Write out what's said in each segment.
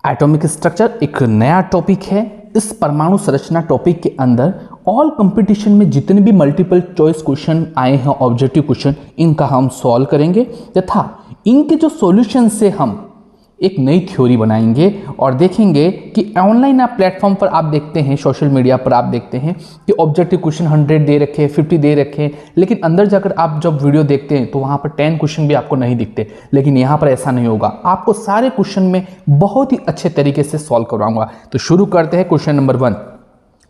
Atomic structure एक नया topic है। इस परमाणु संरचना टॉपिक के अंदर ऑल कंपटीशन में जितने भी मल्टीपल चॉइस क्वेश्चन आए हैं, ऑब्जेक्टिव क्वेश्चन, इनका हम सॉल्व करेंगे तथा इनके जो सॉल्यूशन से हम एक नई थ्योरी बनाएंगे और देखेंगे कि ऑनलाइन आप प्लेटफॉर्म पर आप देखते हैं, सोशल मीडिया पर आप देखते हैं कि ऑब्जेक्टिव क्वेश्चन 100 दे रखे हैं, 50 दे रखे हैं, लेकिन अंदर जाकर आप जब वीडियो देखते हैं तो वहाँ पर 10 क्वेश्चन भी आपको नहीं दिखते। लेकिन यहाँ पर ऐसा नहीं होगा, आपको सारे क्वेश्चन में बहुत ही अच्छे तरीके से सॉल्व करवाऊंगा। तो शुरू करते हैं। क्वेश्चन नंबर 1,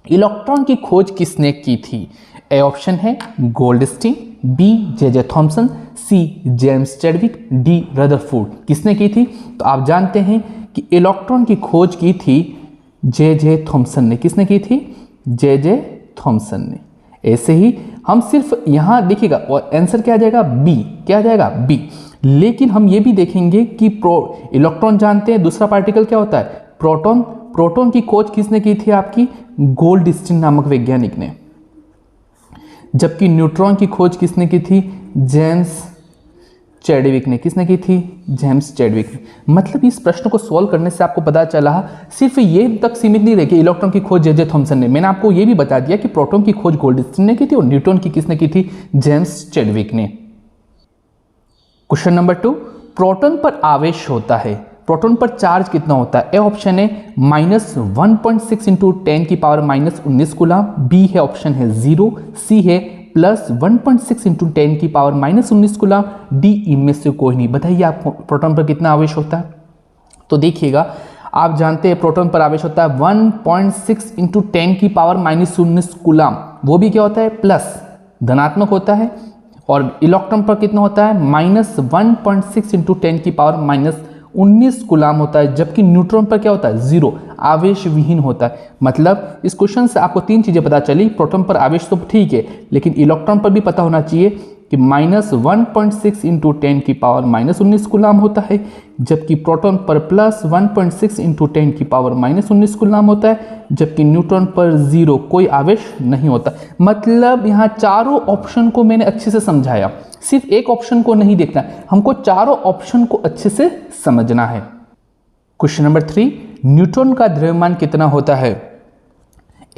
इलेक्ट्रॉन की खोज किसने की थी? ए ऑप्शन है Goldstein, B J Thomson, C James Chadwick, D Rutherford. किसने की थी? तो आप जानते हैं कि इलेक्ट्रॉन की खोज की थी जे थॉमसन ने। किसने की थी? जे थॉमसन ने। ऐसे ही हम सिर्फ यहाँ देखिएगा और आंसर क्या आ जाएगा? बी। क्या आ जाएगा? बी। लेकिन हम ये भी देखेंगे कि इलेक्ट्रॉन जानते हैं, दूसरा पार्टिकल क्या होता है? प्रोटॉन। प्रोटॉन की खोज किसने की थी? आपकी गोल्डस्टीन नामक वैज्ञानिक ने। जबकि न्यूट्रॉन की खोज किसने की थी? जेम्स चैडविक ने। किसने की थी? जेम्स चैडविक ने। मतलब इस प्रश्न को सॉल्व करने से आपको पता चला सिर्फ ये तक सीमित नहीं रहे कि इलेक्ट्रॉन की खोज जे थॉमसन ने। मैंने आपको ये भी बता दिया कि प्रोटॉन की खोज गोल्डस्टीन ने की थी और न्यूट्रॉन की किसने की थी? जेम्स चैडविक ने। क्वेश्चन नंबर 2, प्रोटॉन पर आवेश होता है, प्रोटॉन पर चार्ज कितना होता है? ए ऑप्शन है -1.6 इंटू 10 की पावर -19 कूलम, बी है ऑप्शन है 0, सी है +1.6 इंटू 10 की पावर -19 कूलम, डी इनमें से कोई नहीं। बताइए आपको प्रोटॉन पर कितना आवेश होता है? तो देखिएगा, आप जानते हैं प्रोटॉन पर आवेश होता है 1.6 इंटू 10 की पावर -19 कूलम। वो भी क्या होता है? प्लस, धनात्मक होता है। और इलेक्ट्रॉन पर कितना होता है? -1.6 इंटू 10 की पावर -19 कूलम होता है। जबकि न्यूट्रॉन पर क्या होता है? 0, आवेश विहीन होता है। मतलब इस क्वेश्चन से आपको 3 चीजें पता चली। प्रोटॉन पर आवेश तो ठीक है, लेकिन इलेक्ट्रॉन पर भी पता होना चाहिए कि -1.6 इंटू 10 की पावर -19 कूलम होता है, जबकि प्रोटॉन पर +1.6 इंटू 10 की पावर -19 कूलम होता है, जबकि न्यूट्रॉन पर 0, कोई आवेश नहीं होता। मतलब यहाँ चारों ऑप्शन को मैंने अच्छे से समझाया, सिर्फ एक ऑप्शन को नहीं देखना, हमको चारों ऑप्शन को अच्छे से समझना है। क्वेश्चन नंबर 3, न्यूट्रॉन का द्रव्यमान कितना होता है?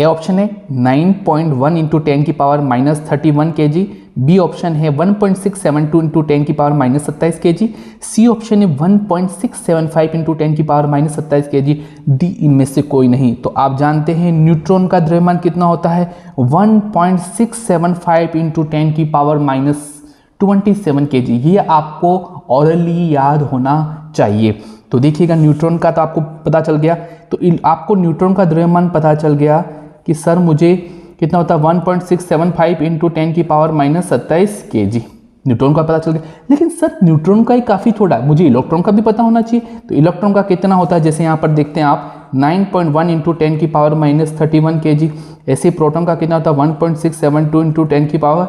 ए ऑप्शन है 9.1 इंटू 10 की पावर -31 kg, बी ऑप्शन है 1.672 इंटू 10 की पावर -27 kg, सी ऑप्शन है 1.675 इंटू 10 की पावर -27 kg, डी इनमें से कोई नहीं। तो आप जानते हैं न्यूट्रॉन का द्रव्यमान कितना होता है? 1.675 इंटू 10 की पावर -27 kg। ये आपको ऑरली याद होना चाहिए। तो देखिएगा, न्यूट्रॉन का तो आपको पता चल गया। तो आपको न्यूट्रॉन का द्रव्यमान पता चल गया कि सर मुझे कितना होता है? 1.675 इंटू 10 की पावर -27 kg। न्यूट्रॉन का पता चल गया, लेकिन सर न्यूट्रॉन का ही काफ़ी थोड़ा है, मुझे इलेक्ट्रॉन का भी पता होना चाहिए। तो इलेक्ट्रॉन का कितना होता है? जैसे यहाँ पर देखते हैं आप 9.1 इंटू 10 की पावर -31 kg। ऐसे प्रोटॉन का कितना होता है? 1.672 इंटू 10 की पावर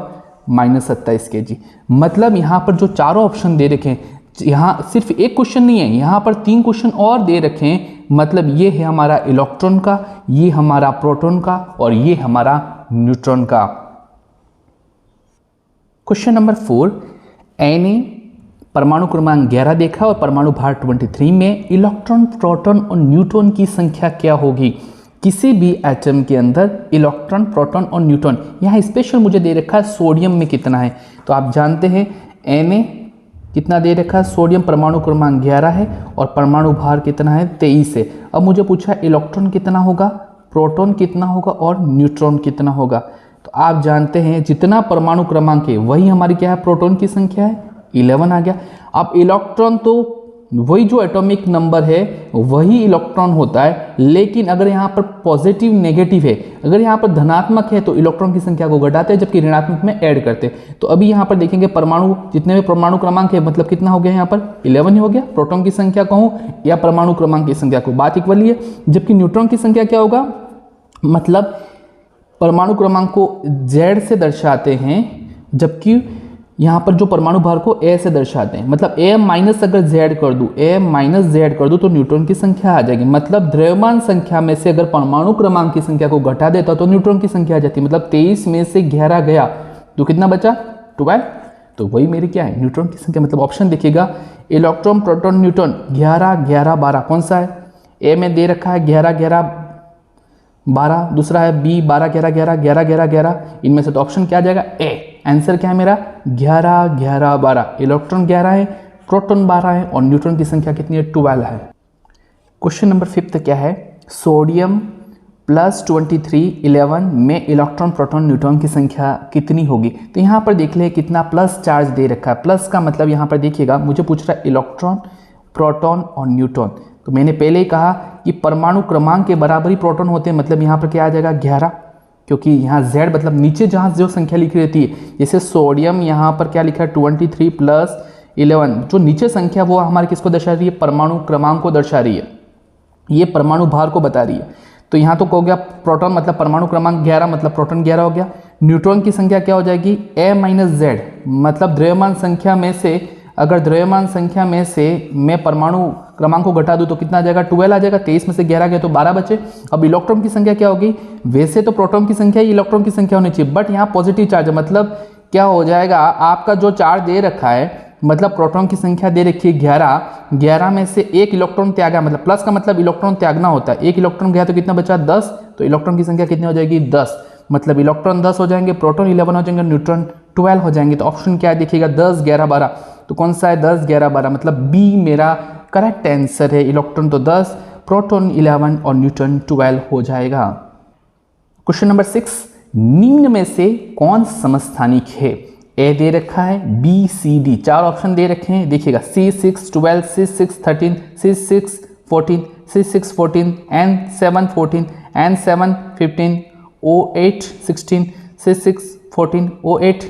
-27 kg। मतलब यहाँ पर जो चारों ऑप्शन दे रखे हैं, यहाँ सिर्फ एक क्वेश्चन नहीं है, यहाँ पर 3 क्वेश्चन और दे रखे हैं। मतलब ये है हमारा इलेक्ट्रॉन का, ये हमारा प्रोटॉन का और ये हमारा न्यूट्रॉन का। क्वेश्चन नंबर 4, Na परमाणु क्रमांक 11 देखा और परमाणु भार 23 में इलेक्ट्रॉन, प्रोटॉन और न्यूट्रॉन की संख्या क्या होगी? किसी भी एटम के अंदर इलेक्ट्रॉन, प्रोटॉन और न्यूट्रॉन। यहाँ स्पेशल मुझे दे रखा है सोडियम में कितना है। तो आप जानते हैं Na कितना दे रखा है? सोडियम परमाणु क्रमांक 11 है और परमाणु भार कितना है? 23 है। अब मुझे पूछा इलेक्ट्रॉन कितना होगा, प्रोटॉन कितना होगा और न्यूट्रॉन कितना होगा। तो आप जानते हैं जितना परमाणु क्रमांक है वही हमारी क्या है? प्रोटॉन की संख्या है, 11 आ गया। अब इलेक्ट्रॉन तो वही जो एटॉमिक नंबर है वही इलेक्ट्रॉन होता है, लेकिन अगर यहाँ पर पॉजिटिव नेगेटिव है, अगर यहाँ पर धनात्मक है तो इलेक्ट्रॉन की संख्या को घटाते हैं, जबकि ऋणात्मक में ऐड करते हैं। तो अभी यहाँ पर देखेंगे परमाणु, जितने भी परमाणु क्रमांक है मतलब कितना हो गया? यहाँ पर 11 ही हो गया। प्रोटॉन की संख्या कहूँ या परमाणु क्रमांक की संख्या को, बात इक्वल ही है। जबकि न्यूट्रॉन की संख्या क्या होगा? मतलब परमाणु क्रमांक को Z से दर्शाते हैं, जबकि यहाँ पर जो परमाणु भार को A से दर्शाते हैं। मतलब A माइनस अगर Z कर दूँ, A माइनस Z कर दूँ तो न्यूट्रॉन की संख्या आ जाएगी। मतलब द्रव्यमान संख्या में से अगर परमाणु क्रमांक की संख्या को घटा देता तो न्यूट्रॉन की संख्या आ जाती है। मतलब 23 में से 11 गया तो कितना बचा? 12। तो वही मेरी क्या है? न्यूट्रॉन की संख्या। मतलब ऑप्शन देखिएगा, इलेक्ट्रॉन, प्रोटॉन, न्यूट्रॉन 11, 11, 12 कौन सा है? ए में दे रखा है 11 11 12, दूसरा है बी 12 11 11 11 11 11, इनमें से तो ऑप्शन क्या आ जाएगा ए। आंसर क्या है मेरा 11 11 12। इलेक्ट्रॉन 11 है, प्रोटॉन 12 है और न्यूट्रॉन की संख्या कितनी है 12 है। क्वेश्चन नंबर 5 क्या है, सोडियम +23 11 में इलेक्ट्रॉन प्रोटॉन न्यूट्रॉन की संख्या कितनी होगी। तो यहाँ पर देख ले कितना प्लस चार्ज दे रखा है। प्लस का मतलब यहाँ पर देखिएगा मुझे पूछ रहा है इलेक्ट्रॉन, प्रोटॉन और न्यूट्रॉन। तो मैंने पहले ही कहा कि परमाणु क्रमांक के बराबर ही प्रोटॉन होते हैं, मतलब यहाँ पर क्या आ जाएगा 11, क्योंकि यहाँ Z मतलब नीचे जहाँ जो संख्या लिखी रहती है, जैसे सोडियम यहाँ पर क्या लिखा है 23 + 11, जो नीचे संख्या वो हमारे किसको दर्शा रही है, परमाणु क्रमांक को दर्शा रही है, ये परमाणु भार को बता रही है। तो यहाँ तो हो गया प्रोटॉन मतलब परमाणु क्रमांक 11 मतलब प्रोटॉन 11 हो गया। न्यूट्रॉन की संख्या क्या हो जाएगी A - Z, मतलब द्रव्यमान संख्या में से, अगर द्रव्यमान संख्या में से मैं परमाणु क्रमांक को घटा दूं तो कितना आ जाएगा 12 आ जाएगा। 23 में से 11 गए तो 12 बचे। अब इलेक्ट्रॉन की संख्या क्या होगी, वैसे तो प्रोटॉन की संख्या ही इलेक्ट्रॉन की संख्या होनी चाहिए, बट यहाँ पॉजिटिव चार्ज है, मतलब क्या हो जाएगा आपका जो चार्ज दे रखा है, मतलब प्रोटॉन की संख्या दे रखी है 11, 11 में से एक इलेक्ट्रॉन त्यागा, मतलब प्लस का मतलब इलेक्ट्रॉन त्यागना होता है, एक इलेक्ट्रॉन गया तो कितना बचा 10, तो इलेक्ट्रॉन की संख्या कितनी हो जाएगी 10, मतलब इलेक्ट्रॉन 10 हो जाएंगे, प्रोटॉन 11 हो जाएंगे, न्यूट्रॉन 12 हो जाएंगे। तो ऑप्शन क्या है देखिएगा 10 11 12, तो कौन सा है 10 11 12, मतलब बी मेरा करेक्ट आंसर है। इलेक्ट्रॉन तो 10, प्रोटॉन 11 और न्यूट्रॉन 12 हो जाएगा। क्वेश्चन नंबर 6, निम्न में से कौन समस्थानिक है। ए दे रखा है, बी सी डी, चार ऑप्शन दे रखे हैं, देखिएगा C6 12, C6 13, C6 14, C6 14, N7 14, N7 15, O8 16, C6 14, O8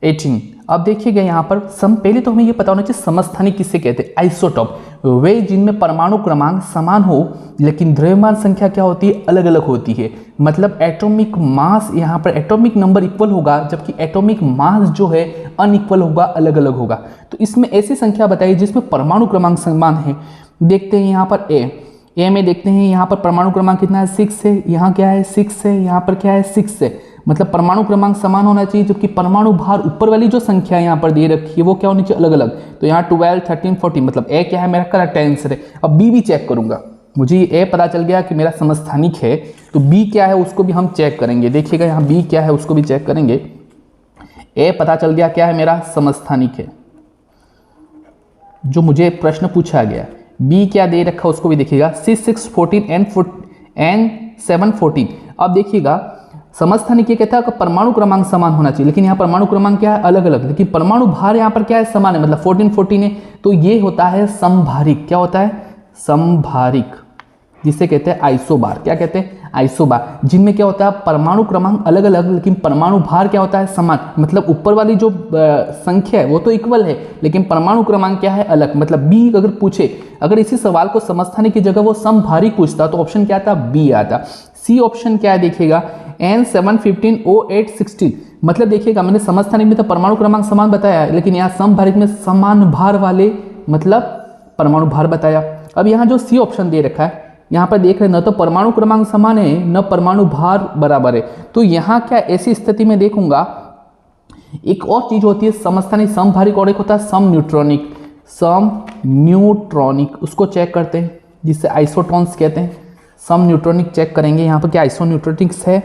18। अब देखिएगा यहाँ पर पहले तो हमें ये पता होना चाहिए समस्थानिक किसे कहते हैं। आइसोटॉप वे जिनमें परमाणु क्रमांक समान हो लेकिन द्रव्यमान संख्या क्या होती है अलग अलग होती है, मतलब एटॉमिक मास यहाँ पर एटॉमिक नंबर इक्वल होगा जबकि एटॉमिक मास जो है अनइक्वल होगा, अलग अलग होगा। तो इसमें ऐसी संख्या बताइए जिसमें परमाणु क्रमांक समान है। देखते हैं यहाँ पर ए में देखते हैं यहाँ पर परमाणु क्रमांक कितना है 6 है, यहाँ क्या है 6 है, यहाँ पर क्या है 6 है, मतलब परमाणु क्रमांक समान होना चाहिए, जबकि परमाणु भार ऊपर वाली जो संख्या यहाँ पर दे रखी है वो क्या होनी चाहिए अलग अलग। तो यहाँ 12 13 14, मतलब ए क्या है मेरा करेक्ट आंसर है। अब बी भी चेक करूंगा, मुझे ए पता चल गया कि मेरा समस्थानिक है, तो बी क्या है उसको भी हम चेक करेंगे। देखिएगा यहाँ बी क्या है उसको भी चेक करेंगे। ए पता चल गया क्या है मेरा समस्थानिक है, जो मुझे प्रश्न पूछा गया। बी क्या दे रखा उसको भी देखिएगा, C6 14, N7 14। अब देखिएगा समस्थानिक ये कहता है कि परमाणु क्रमांक समान होना चाहिए, लेकिन यहाँ परमाणु क्रमांक क्या है अलग अलग, लेकिन परमाणु भार यहाँ पर क्या है समान है, मतलब 14 14 है, तो ये होता है समभारिक। क्या होता है समभारिक, जिसे कहते हैं आइसोबार। क्या कहते हैं आइसोबार, जिनमें क्या होता है परमाणु क्रमांक अलग अलग लेकिन परमाणु भार क्या होता है समान, मतलब ऊपर वाली जो संख्या है वो तो इक्वल है लेकिन परमाणु क्रमांक क्या है अलग। मतलब बी अगर पूछे, अगर इसी सवाल को समस्थानिक की जगह वो समभारिक पूछता तो ऑप्शन क्या आता बी आता। सी ऑप्शन क्या है देखिएगा N7 15, O8 16, मतलब देखिएगा मैंने समस्थानिक में तो परमाणु क्रमांक समान बताया है लेकिन यहाँ समभारिक में समान भार वाले मतलब परमाणु भार बताया। अब यहाँ जो सी ऑप्शन दे रखा है यहाँ पर देख रहे हैं न तो परमाणु क्रमांक समान है न परमाणु भार बराबर है, तो यहाँ क्या ऐसी स्थिति में देखूंगा एक और चीज होती है समस्थानिक समभारिक और एक होता है सम न्यूट्रॉनिक। सम न्यूट्रॉनिक उसको चेक करते हैं जिससे आइसोटॉन्स कहते हैं। सम न्यूट्रॉनिक चेक करेंगे यहाँ पर क्या आइसोन्यूट्रॉनिक्स है,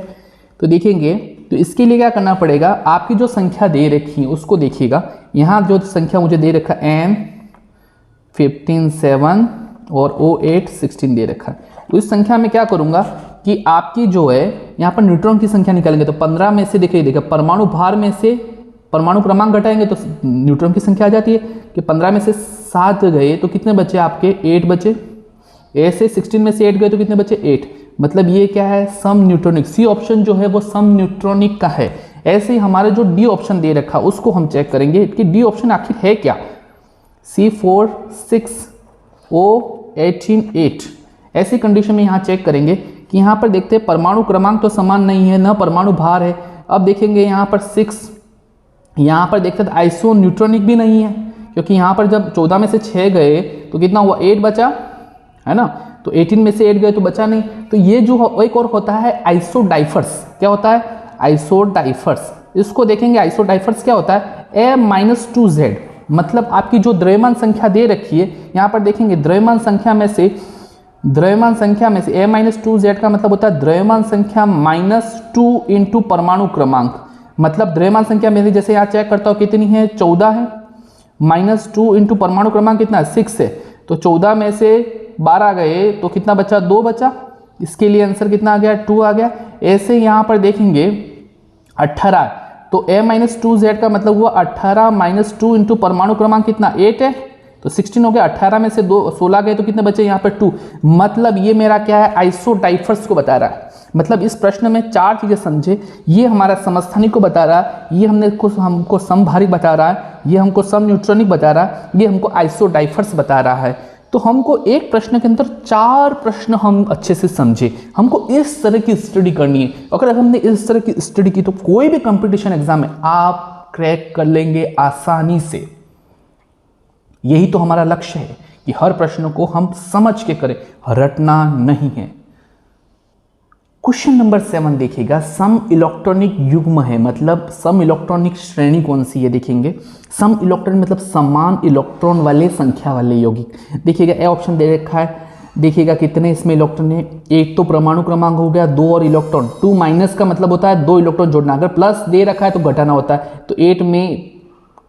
तो देखेंगे। तो इसके लिए क्या करना पड़ेगा, आपकी जो संख्या दे रखी है उसको देखिएगा। यहाँ जो संख्या मुझे दे रखा N15 7 और O8 16 दे रखा है, तो इस संख्या में क्या करूंगा कि आपकी जो है यहाँ पर न्यूट्रॉन की संख्या निकालेंगे। तो 15 में से देखिए परमाणु भार में से परमाणु क्रमांक घटाएंगे तो न्यूट्रॉन की संख्या आ जाती है कि 15 में से 7 गए तो कितने बचे आपके 8 बचे। ऐसे 16 में से 8 गए तो कितने बचे 8, मतलब ये क्या है सम न्यूट्रॉनिक। सी ऑप्शन जो है वो सम न्यूट्रॉनिक का है। ऐसे ही हमारे जो डी ऑप्शन दे रखा उसको हम चेक करेंगे कि डी ऑप्शन आखिर है क्या। C4 6 O18 8, ऐसी कंडीशन में यहाँ चेक करेंगे कि यहाँ पर देखते हैं परमाणु क्रमांक तो समान नहीं है न परमाणु भार है। अब देखेंगे यहाँ पर 6, यहाँ पर देखते हैं आइसो न्यूट्रॉनिक भी नहीं है क्योंकि यहाँ पर जब 14 में से 6 गए तो कितना हुआ 8 बचा है ना, तो 18 में से 8 गए तो बचा नहीं। तो ये जो एक और होता है आइसोडाइफर्स। क्या होता है आइसोडाइफर्स, इसको देखेंगे। आइसोडाइफर्स क्या होता है A-2Z, मतलब आपकी जो द्रव्यमान संख्या दे रखी है यहाँ पर देखेंगे द्रव्यमान संख्या में से द्रव्यमान संख्या में से a-2z का मतलब होता है द्रव्यमान संख्या -2 इंटू परमाणु क्रमांक। मतलब द्रव्यमान संख्या मेरी जैसे यहाँ चेक करता हूँ कितनी है, 14 है, -2 इंटू परमाणु क्रमांक कितना है, 6 है। तो 14 में से 12 गए तो कितना बचा, 2 बचा। इसके लिए आंसर कितना आ गया, 2 आ गया। ऐसे यहाँ पर देखेंगे 18, तो a-2z का मतलब हुआ 18 - 2 इंटू परमाणु क्रमांक कितना, 8 है, तो 16 हो गया। 18 में से 16 गए तो कितने बचे यहाँ पर 2। मतलब ये मेरा क्या है, आइसोडाइफर्स को बता रहा है। मतलब इस प्रश्न में 4 चीजें समझे, ये हमारा समस्थानिक को बता रहा है, ये हमको समभारिक बता रहा है, ये हमको सम न्यूट्रॉनिक बता रहा है, ये हमको आइसोडाइफर्स बता रहा है। तो हमको एक प्रश्न के अंदर 4 प्रश्न हम अच्छे से समझे, हमको इस तरह की स्टडी करनी है। अगर हमने इस तरह की स्टडी की तो कोई भी कंपटीशन एग्जाम में आप क्रैक कर लेंगे आसानी से। यही तो हमारा लक्ष्य है कि हर प्रश्न को हम समझ के करें, रटना नहीं है। क्वेश्चन नंबर 7 देखिएगा, सम इलेक्ट्रॉनिक युग्म है, मतलब सम इलेक्ट्रॉनिक श्रेणी कौन सी है देखेंगे। सम इलेक्ट्रॉन मतलब समान इलेक्ट्रॉन वाले संख्या वाले यौगिक। देखिएगा ए ऑप्शन दे रखा है, देखिएगा कितने इसमें इलेक्ट्रॉन है। एक तो परमाणु क्रमांक हो गया, 2 और इलेक्ट्रॉन। 2 माइनस का मतलब होता है 2 इलेक्ट्रॉन जोड़ना, अगर प्लस दे रखा है तो घटाना होता है। तो 8 में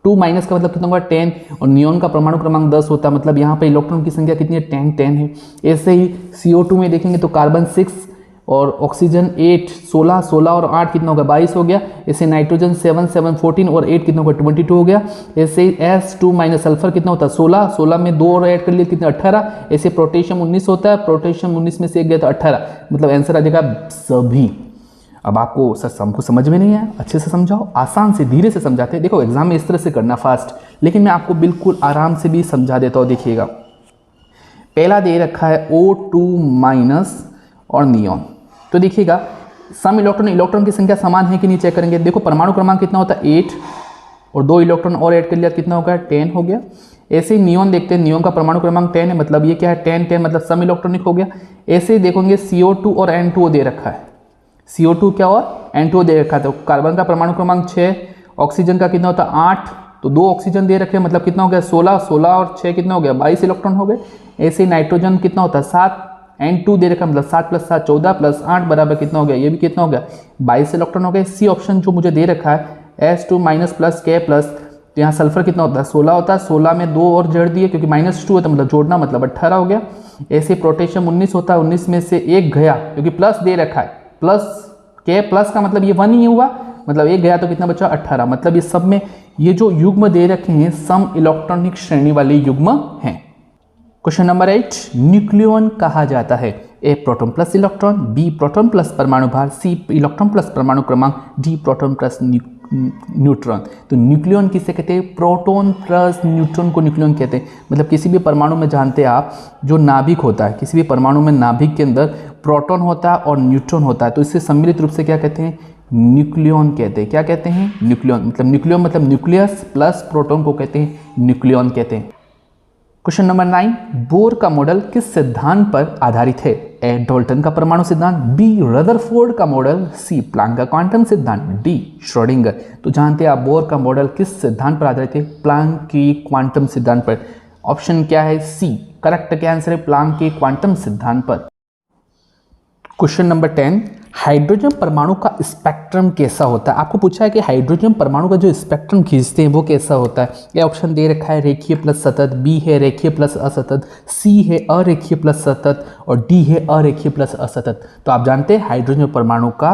2 माइनस का मतलब कितना होगा, 10। और नियोन का परमाणु क्रमांक 10 होता है, मतलब यहाँ पे इलेक्ट्रॉन की संख्या कितनी है, 10 है। ऐसे ही CO2 में देखेंगे तो कार्बन 6 और ऑक्सीजन 8, 16 और 8 कितना होगा, 22 हो गया। ऐसे नाइट्रोजन 7 14 और 8 कितना होगा, 22 हो गया। ऐसे S2 माइनस सल्फर कितना होता है, 16 में 2 और ऐड कर लिए कितना, 18। ऐसे प्रोटेशियम 19 होता है, प्रोटेशियम 19 में से 1 गया तो 18, मतलब आंसर आ जाएगा सभी। अब आपको सर हमको समझ में नहीं आया, अच्छे से समझाओ, आसान से धीरे से समझाते हैं। देखो एग्जाम में इस तरह से करना फास्ट, लेकिन मैं आपको बिल्कुल आराम से भी समझा देता हूँ। देखिएगा पहला दे रखा है O2- और नियोन। तो देखिएगा सम इलेक्ट्रॉन की संख्या समान है कि नहीं चेक करेंगे। देखो परमाणु क्रमांक कितना होता है, 8, और 2 इलेक्ट्रॉन और ऐड कर लिया कितना होगा, 10 हो गया। ऐसे ही नियोन देखते हैं, नियोन का परमाणु क्रमांक 10 है, मतलब ये क्या है, 10 मतलब सम इलेक्ट्रॉनिक हो गया। ऐसे ही देखोगे CO2 और N2O दे रखा है, CO2 क्या और N2O दे रखा है। तो कार्बन का परमाणु क्रमांक 6, ऑक्सीजन का कितना होता है 8, तो 2 ऑक्सीजन दे रखे हैं, मतलब कितना हो गया 16 और 6 कितना हो गया, 22 इलेक्ट्रॉन हो गए। ऐसे ही नाइट्रोजन कितना होता है 7, N2 दे रखा है, मतलब 7 + 7 14 + 8 बराबर कितना हो गया, ये भी कितना हो गया, 22 इलेक्ट्रॉन हो गए। सी ऑप्शन जो मुझे दे रखा है S2- + K+, तो यहाँ सल्फर कितना होता है 16 होता है, 16 में 2 और जोड़ दिए क्योंकि -2 होता है, मतलब जोड़ना मतलब 18 हो गया। ऐसे प्रोटेशियम 19 होता है, 19 में से 1 गया क्योंकि प्लस दे रखा है, प्लस का मतलब ये 1 ही हुआ, मतलब 1 गया तो कितना बचा 18। मतलब ये सब में ये जो युग्म दे रखे हैं सम इलेक्ट्रॉनिक श्रेणी वाले युग्म हैं। क्वेश्चन नंबर 8, न्यूक्लियॉन कहा जाता है। A proton plus electron, B proton plus परमाणु भार, सी इलेक्ट्रॉन प्लस परमाणु क्रमांक, डी प्रोटॉन प्लस न्यूट्रॉन। तो न्यूक्लियॉन किसे कहते हैं, प्रोटॉन प्लस न्यूट्रॉन को न्यूक्लियॉन कहते हैं। मतलब किसी भी परमाणु में जानते हैं आप, जो नाभिक होता है, किसी भी परमाणु में नाभिक के अंदर प्रोटॉन होता है और न्यूट्रॉन होता है, तो इससे सम्मिलित रूप से क्या कहते हैं, न्यूक्लियॉन कहते हैं। क्या कहते हैं, न्यूक्लियॉन। मतलब न्यूक्लियॉन मतलब न्यूक्लियस प्लस प्रोटॉन को कहते हैं न्यूक्लियॉन कहते हैं। क्वेश्चन नंबर 9, बोर का मॉडल किस सिद्धांत पर आधारित है। ए डाल्टन का परमाणु सिद्धांत, बी रदरफोर्ड का मॉडल, सी प्लैंक का क्वांटम सिद्धांत, डी श्रोडिंगर। तो जानते हैं आप बोर का मॉडल किस सिद्धांत पर आधारित है, प्लैंक की क्वांटम सिद्धांत पर। ऑप्शन क्या है, सी करेक्ट क्या आंसर है, प्लैंक के क्वांटम सिद्धांत पर। क्वेश्चन नंबर 10, हाइड्रोजन परमाणु का स्पेक्ट्रम कैसा होता है। आपको पूछा है कि हाइड्रोजन परमाणु का जो स्पेक्ट्रम खींचते हैं वो कैसा होता है। ये ऑप्शन दे रखा है रेखीय प्लस सतत, बी है रेखीय प्लस असतत, सी है अरेखीय प्लस सतत और डी है अरेखीय प्लस असतत। तो आप जानते हैं हाइड्रोजन परमाणु का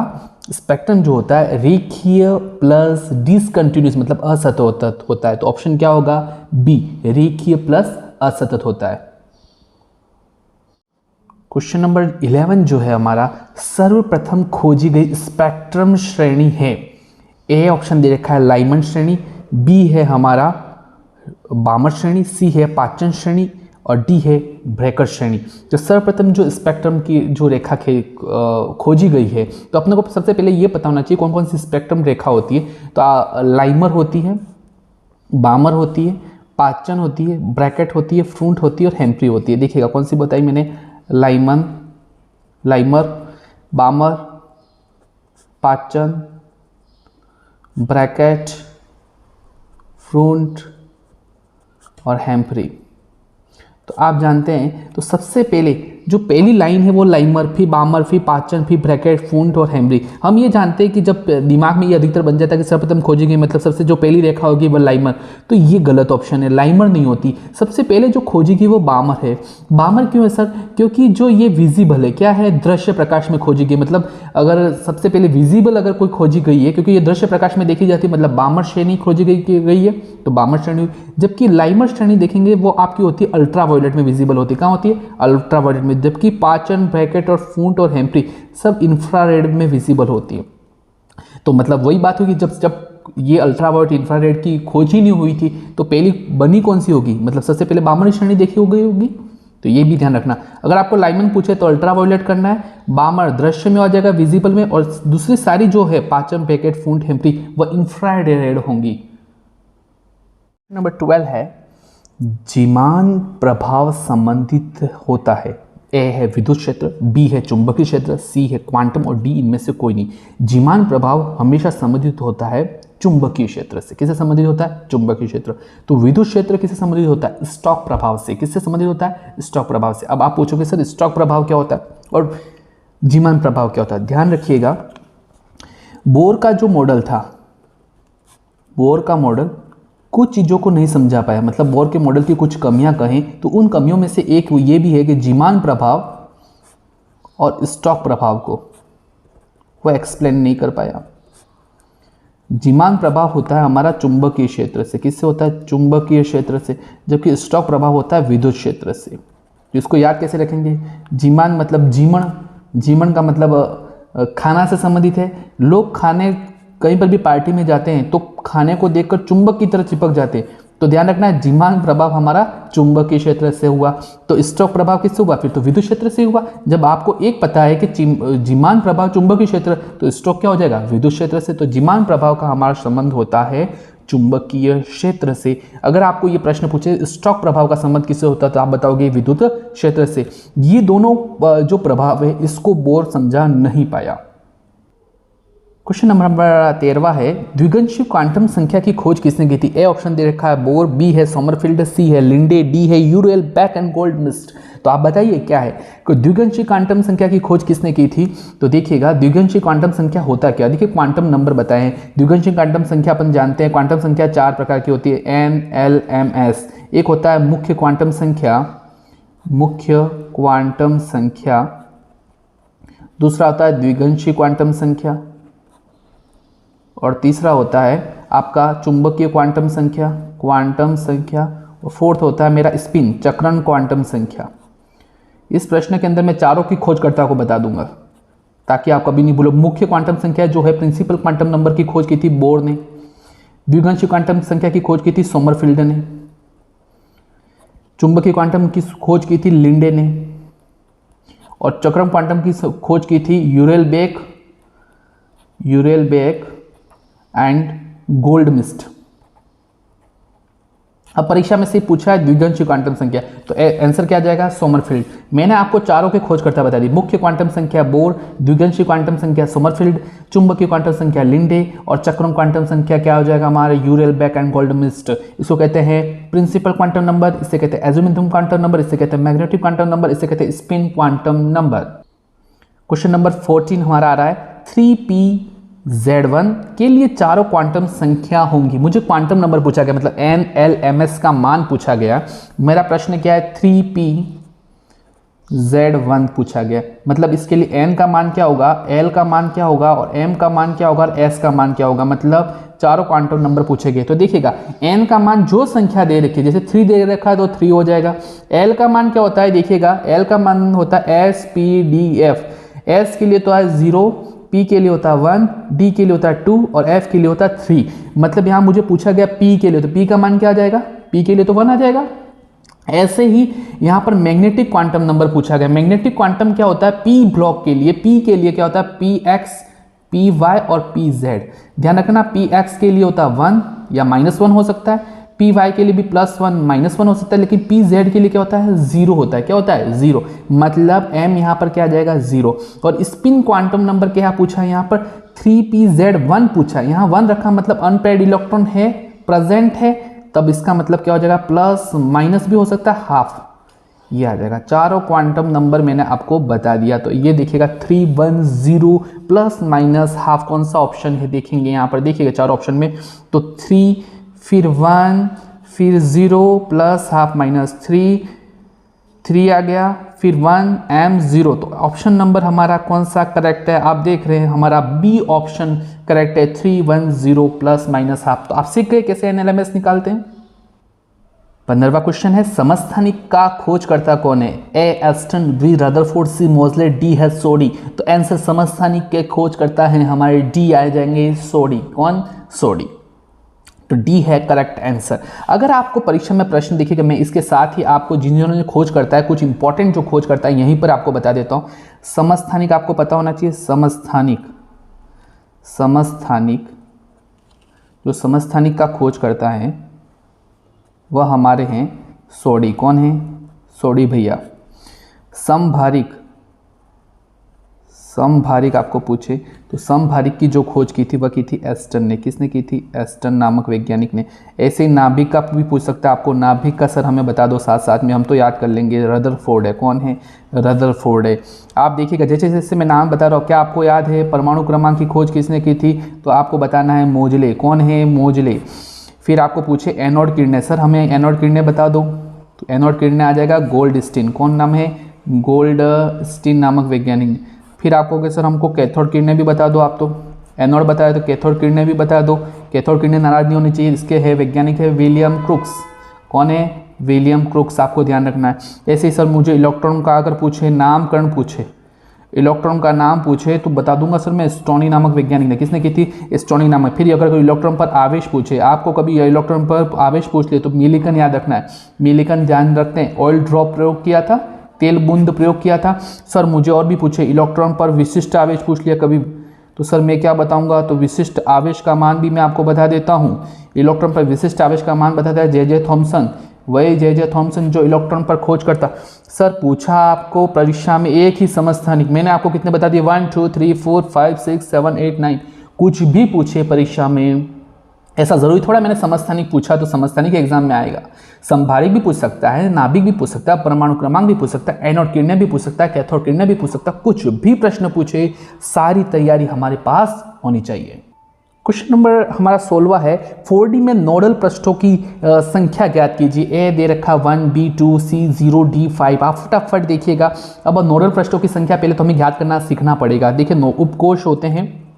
स्पेक्ट्रम जो होता है रेखीय प्लस डिसकंटिन्यूस मतलब असतत होता है। तो ऑप्शन क्या होगा, बी रेखीय प्लस असतत होता है। क्वेश्चन नंबर 11 जो है हमारा, सर्वप्रथम खोजी गई स्पेक्ट्रम श्रेणी है। ए ऑप्शन दे रखा है लाइमन श्रेणी, बी है हमारा बामर श्रेणी, सी है पाचन श्रेणी और डी है ब्रेकर श्रेणी। जो सर्वप्रथम जो स्पेक्ट्रम की जो रेखा खोजी गई है, तो अपने को सबसे पहले ये पता होना चाहिए कौन कौन सी स्पेक्ट्रम रेखा होती है। तो लाइमर होती है, बामर होती है, पाचन होती है, ब्रैकेट होती है, फ्रूंट होती है और हेम्फ्री होती है। देखिएगा कौन सी बताई मैंने, लाइमर, बामर, पाचन, ब्रैकेट, फ्रूंट और हेम्फ्री। तो आप जानते हैं, तो सबसे पहले जो पहली लाइन है वो लाइमर, फिर बामर, फिर पाचन, फिर ब्रैकेट, फूंट और हेमरी। हम ये जानते हैं कि जब दिमाग में ये अधिकतर बन जाता है कि सर्वप्रथम खोजेंगे मतलब सबसे जो पहली रेखा होगी वो लाइमर, तो ये गलत ऑप्शन है, लाइमर नहीं होती। सबसे पहले जो खोजेगी वो बामर है। बामर क्यों है सर? क्योंकि जो ये विजिबल है, क्या है, दृश्य प्रकाश में खोजेगी, मतलब अगर सबसे पहले विजिबल अगर कोई खोजी गई है, क्योंकि ये दृश्य प्रकाश में देखी जाती है, मतलब बामर श्रेणी खोजी गई है तो बामर श्रेणी। जबकि लाइमर श्रेणी देखेंगे वो आपकी होती है अल्ट्रावायलेट में विजिबल होती है। कहाँ होती है? अल्ट्रावायलेट में। जबकि पाचन, ब्रैकेट और फूंट और हेम्प्री सब इंफ्रारेड में विजिबल होती है। तो मतलब वही बात होगी, जब ये अल्ट्रावायलेट इंफ्रारेड की खोज ही नहीं हुई थी तो पहली बनी कौन सी होगी? मतलब सबसे पहले बामर श्रेणी देखी हो गई होगी। तो ये भी ध्यान रखना। अगर आपको लाइमन पूछे तो अल्ट्रावायलेट करना है, बामर दृश्य में आ जाएगा, विजिबल में, और दूसरी सारी जो है पाचन, ब्रैकेट, फूंट, हेम्प्री वह इंफ्रारेड होंगी। नंबर 12 है जीमान प्रभाव संबंधित होता है। ए है विद्युत क्षेत्र, बी है चुंबकीय क्षेत्र, सी है क्वांटम और डी इनमें से कोई नहीं। जीमान प्रभाव हमेशा संबंधित होता है चुंबकीय क्षेत्र से। किससे संबंधित होता है? चुंबकीय क्षेत्र। तो विद्युत क्षेत्र किससे संबंधित होता है? स्टॉक प्रभाव से। किससे संबंधित होता है? स्टॉक प्रभाव से। अब आप पूछोगे सर स्टॉक प्रभाव क्या होता है और जीमान प्रभाव क्या होता है? ध्यान रखिएगा, बोर का जो मॉडल था, बोर का मॉडल कुछ चीज़ों को नहीं समझा पाया, मतलब बोर के मॉडल की कुछ कमियां कहें तो उन कमियों में से एक ये भी है कि जीमान प्रभाव और स्टॉक प्रभाव को वो एक्सप्लेन नहीं कर पाया। जीमान प्रभाव होता है हमारा चुंबकीय क्षेत्र से। किससे होता है? चुंबकीय क्षेत्र से। जबकि स्टॉक प्रभाव होता है विद्युत क्षेत्र से। तो इसको याद कैसे रखेंगे? जीमान मतलब जीमण, जीमण का मतलब खाना से संबंधित है। लोग खाने कहीं पर भी पार्टी में जाते हैं तो खाने को देखकर चुंबक की तरह चिपक जाते हैं। तो ध्यान रखना है जीमान प्रभाव हमारा चुंबकीय क्षेत्र से हुआ। तो स्टॉक प्रभाव किससे हुआ? फिर तो विद्युत क्षेत्र से हुआ। जब आपको एक पता है कि जीमान प्रभाव चुंबकीय क्षेत्र, तो स्टॉक क्या हो जाएगा? विद्युत क्षेत्र से। तो जीमान प्रभाव का हमारा संबंध होता है चुंबकीय क्षेत्र से। अगर आपको ये प्रश्न पूछे स्टॉक प्रभाव का संबंध किससे होता है तो आप बताओगे विद्युत क्षेत्र से। ये दोनों जो प्रभाव है इसको बोर समझा नहीं पाया। क्वेश्चन नंबर 13 है द्विगंशीय क्वांटम संख्या की खोज किसने की थी? ए ऑप्शन दे रखा है बोर, बी है सोमरफील्ड, सी है लिंडे, डी है यूरेल बैक एंड गोल्डमिस्ट। तो आप बताइए क्या है? द्विगंशीय क्वांटम संख्या की खोज किसने की थी? तो देखिएगा द्विगंशीय क्वांटम संख्या होता क्या। देखिए क्वांटम नंबर बताए हैं। द्विगंशीय क्वांटम संख्या अपन जानते हैं, क्वांटम संख्या 4 प्रकार की होती है, एन, एल, एम, एस। एक होता है मुख्य क्वांटम संख्या, मुख्य क्वांटम संख्या। दूसरा होता है द्विगंशीय क्वांटम संख्या, और तीसरा होता है आपका चुंबकीय क्वांटम संख्या, क्वांटम संख्या, और फोर्थ होता है मेरा स्पिन, चक्रण क्वांटम संख्या। इस प्रश्न के अंदर मैं चारों की खोजकर्ता को बता दूंगा ताकि आप कभी नहीं भूलो। मुख्य क्वांटम संख्या जो है प्रिंसिपल क्वांटम नंबर की खोज की थी बोर ने, द्विगंशीय क्वांटम संख्या की खोज की थी सोमरफील्ड ने, चुंबकीय क्वांटम की खोज की थी लिंडे ने, और चक्रण क्वांटम की खोज की थी यूरेल बेक एंड गोल्डमिस्ट। अब परीक्षा में से पूछा है द्विगंशीय क्वांटम संख्या, तो आंसर क्या आ जाएगा? सोमरफील्ड। मैंने आपको चारों के खोजकर्ता बता दी, मुख्य क्वांटम संख्या बोर, द्विगंशीय क्वांटम संख्या सोमरफील्ड, चुंबकीय क्वांटम संख्या लिंडे, और चक्रण क्वांटम संख्या क्या हो जाएगा हमारे? Uhlenbeck and Goudsmit. इसको कहते हैं प्रिंसिपल क्वांटम नंबर, इसे कहते हैं एज़ीमुथल क्वांटम नंबर, इसे कहते हैं मैग्नेटिक क्वांटम नंबर, इसे कहते हैं spin quantum number. Question number 14 हमारा आ रहा है 3pZ1 के लिए चारों क्वांटम संख्या होंगी। मुझे क्वांटम नंबर पूछा गया, मतलब एन, एल, एम, एस का मान पूछा गया। मेरा प्रश्न क्या है? 3pZ1 पूछा गया, मतलब इसके लिए एन का मान क्या होगा, एल का मान क्या होगा, और एम का मान क्या होगा, और एस का मान क्या होगा, मतलब चारों क्वांटम नंबर पूछे गए। तो देखिएगा एन का मान जो संख्या दे रखी है, जैसे 3 दे रखा है तो 3 हो जाएगा। एल का मान क्या होता है? देखिएगा एल का मान होता है SPDF। एस के लिए तो है 0, P के लिए होता है 1, D के लिए होता है 2, और F के लिए होता है 3। मतलब यहाँ मुझे पूछा गया P के लिए, तो P का मान क्या आ जाएगा? P के लिए तो 1 आ जाएगा। ऐसे ही यहाँ पर मैग्नेटिक क्वांटम नंबर पूछा गया। मैग्नेटिक क्वांटम क्या होता है? P ब्लॉक के लिए, P के लिए क्या होता है? PX, PY और PZ। ध्यान रखना PX के लिए होता है 1 या -1 हो सकता है, PY के लिए भी +1 -1 हो सकता है, लेकिन PZ के लिए क्या होता है? 0 होता है। क्या होता है? 0। मतलब M यहाँ पर क्या आ जाएगा? 0। और स्पिन क्वांटम नंबर क्या पूछा है यहाँ पर? 3pZ1 पूछा है। यहाँ 1 रखा मतलब अनपेयर्ड इलेक्ट्रॉन है, प्रेजेंट है, तब इसका मतलब क्या हो जाएगा? प्लस माइनस भी हो सकता है, हाफ। ये आ जाएगा। चारों क्वांटम नंबर मैंने आपको बता दिया। तो ये देखिएगा 310 प्लस माइनस हाफ कौन सा ऑप्शन है देखेंगे यहाँ पर, देखिएगा चार ऑप्शन में। तो 3 फिर 1 फिर 0 प्लस हाफ माइनस 3 आ गया, फिर 1 M0। तो ऑप्शन नंबर हमारा कौन सा करेक्ट है, आप देख रहे हैं हमारा बी ऑप्शन करेक्ट है, 310 प्लस माइनस हाफ। तो आप सीख गए कैसे NLMS निकालते हैं। 15वां क्वेश्चन है समस्थानिक का खोजकर्ता कौन है। ए एस्टन, बी रदरफोर्ड, सी मोजले, डी है सोडी। तो आंसर समस्थानिक के खोजकर्ता हैं हमारे डी आ जाएंगे सोडी। कौन, सोडी। तो डी है करेक्ट आंसर। अगर आपको परीक्षा में प्रश्न देखिएगा, मैं इसके साथ ही आपको जिन्होंने खोज करता है कुछ इंपॉर्टेंट जो खोज करता है यहीं पर आपको बता देता हूं। समस्थानिक आपको पता होना चाहिए। समस्थानिक जो समस्थानिक का खोज करता है वह हमारे हैं सोडी। कौन है, सोडी भैया। समभारिक आपको पूछे तो समभारिक की जो खोज की थी वह की थी एस्टन ने। किसने की थी, एस्टन नामक वैज्ञानिक ने। ऐसे ही नाभिक का भी पूछ सकता है आपको, नाभिक का सर हमें बता दो साथ साथ में, हम तो याद कर लेंगे। रदरफोर्ड है। कौन है, रदरफोर्ड है। आप देखिएगा जैसे जैसे मैं नाम बता रहा हूँ, क्या आपको याद है परमाणु क्रमांक की खोज किसने की थी, तो आपको बताना है मोजले। कौन है, मोजले। फिर आपको पूछे एनोड किरणें, सर हमें एनोड किरणें बता दो, तो एनोड किरणें आ जाएगा गोल्डस्टीन। कौन नाम है, गोल्डस्टीन नामक वैज्ञानिक। फिर आपको सर हमको कैथोड किरणें भी बता दो, आप तो एनोड बताया तो कैथोड किरणें भी बता दो। कैथोड किरणें नाराज नहीं होनी चाहिए। इसके है वैज्ञानिक है विलियम क्रुक्स। कौन है, विलियम क्रुक्स, आपको ध्यान रखना है। ऐसे ही सर मुझे इलेक्ट्रॉन का अगर पूछे नामकरण पूछे, इलेक्ट्रॉन का नाम पूछे तो बता दूंगा सर मैं स्टोनी नामक वैज्ञानिक ने। किसने की थी, स्टोनी नामक। फिर अगर कोई इलेक्ट्रॉन पर आवेश पूछे, आपको कभी इलेक्ट्रॉन पर आवेश पूछ ले तो मिलिकन याद रखना है। मिलिकन ध्यान रखते हैं, ऑयल ड्रॉप प्रयोग किया था, तेल बूंद प्रयोग किया था। सर मुझे और भी पूछे इलेक्ट्रॉन पर विशिष्ट आवेश पूछ लिया कभी, तो सर मैं क्या बताऊंगा, तो विशिष्ट आवेश का मान भी मैं आपको बता देता हूँ। इलेक्ट्रॉन पर विशिष्ट आवेश का मान बताता है जे थॉमसन। वही जे थॉमसन जो इलेक्ट्रॉन पर खोज करता। सर पूछा आपको परीक्षा में एक ही समस्थानिक, मैंने आपको कितने बता दिए, 1 2 3 4 5 6 7 8 9। कुछ भी पूछे परीक्षा में, ऐसा जरूरी थोड़ा मैंने समस्थानिक पूछा तो समस्थानिक एग्जाम में आएगा। संभारिक भी पूछ सकता है, नाभिक भी पूछ सकता है, परमाणु क्रमांक भी पूछ सकता है, एनोड किरणें भी पूछ सकता है, कैथोड किरणें भी पूछ सकता है। कुछ भी प्रश्न पूछे, सारी तैयारी हमारे पास होनी चाहिए। क्वेश्चन नंबर हमारा 16वां है 4D में नोडल पृष्ठों की संख्या ज्ञात कीजिए। ए दे रखा 1, B 2, C 0, D 5। आप फटाफट देखिएगा। अब नोडल पृष्ठों की संख्या पहले तो हमें ज्ञात करना सीखना पड़ेगा। देखिए उपकोष होते हैं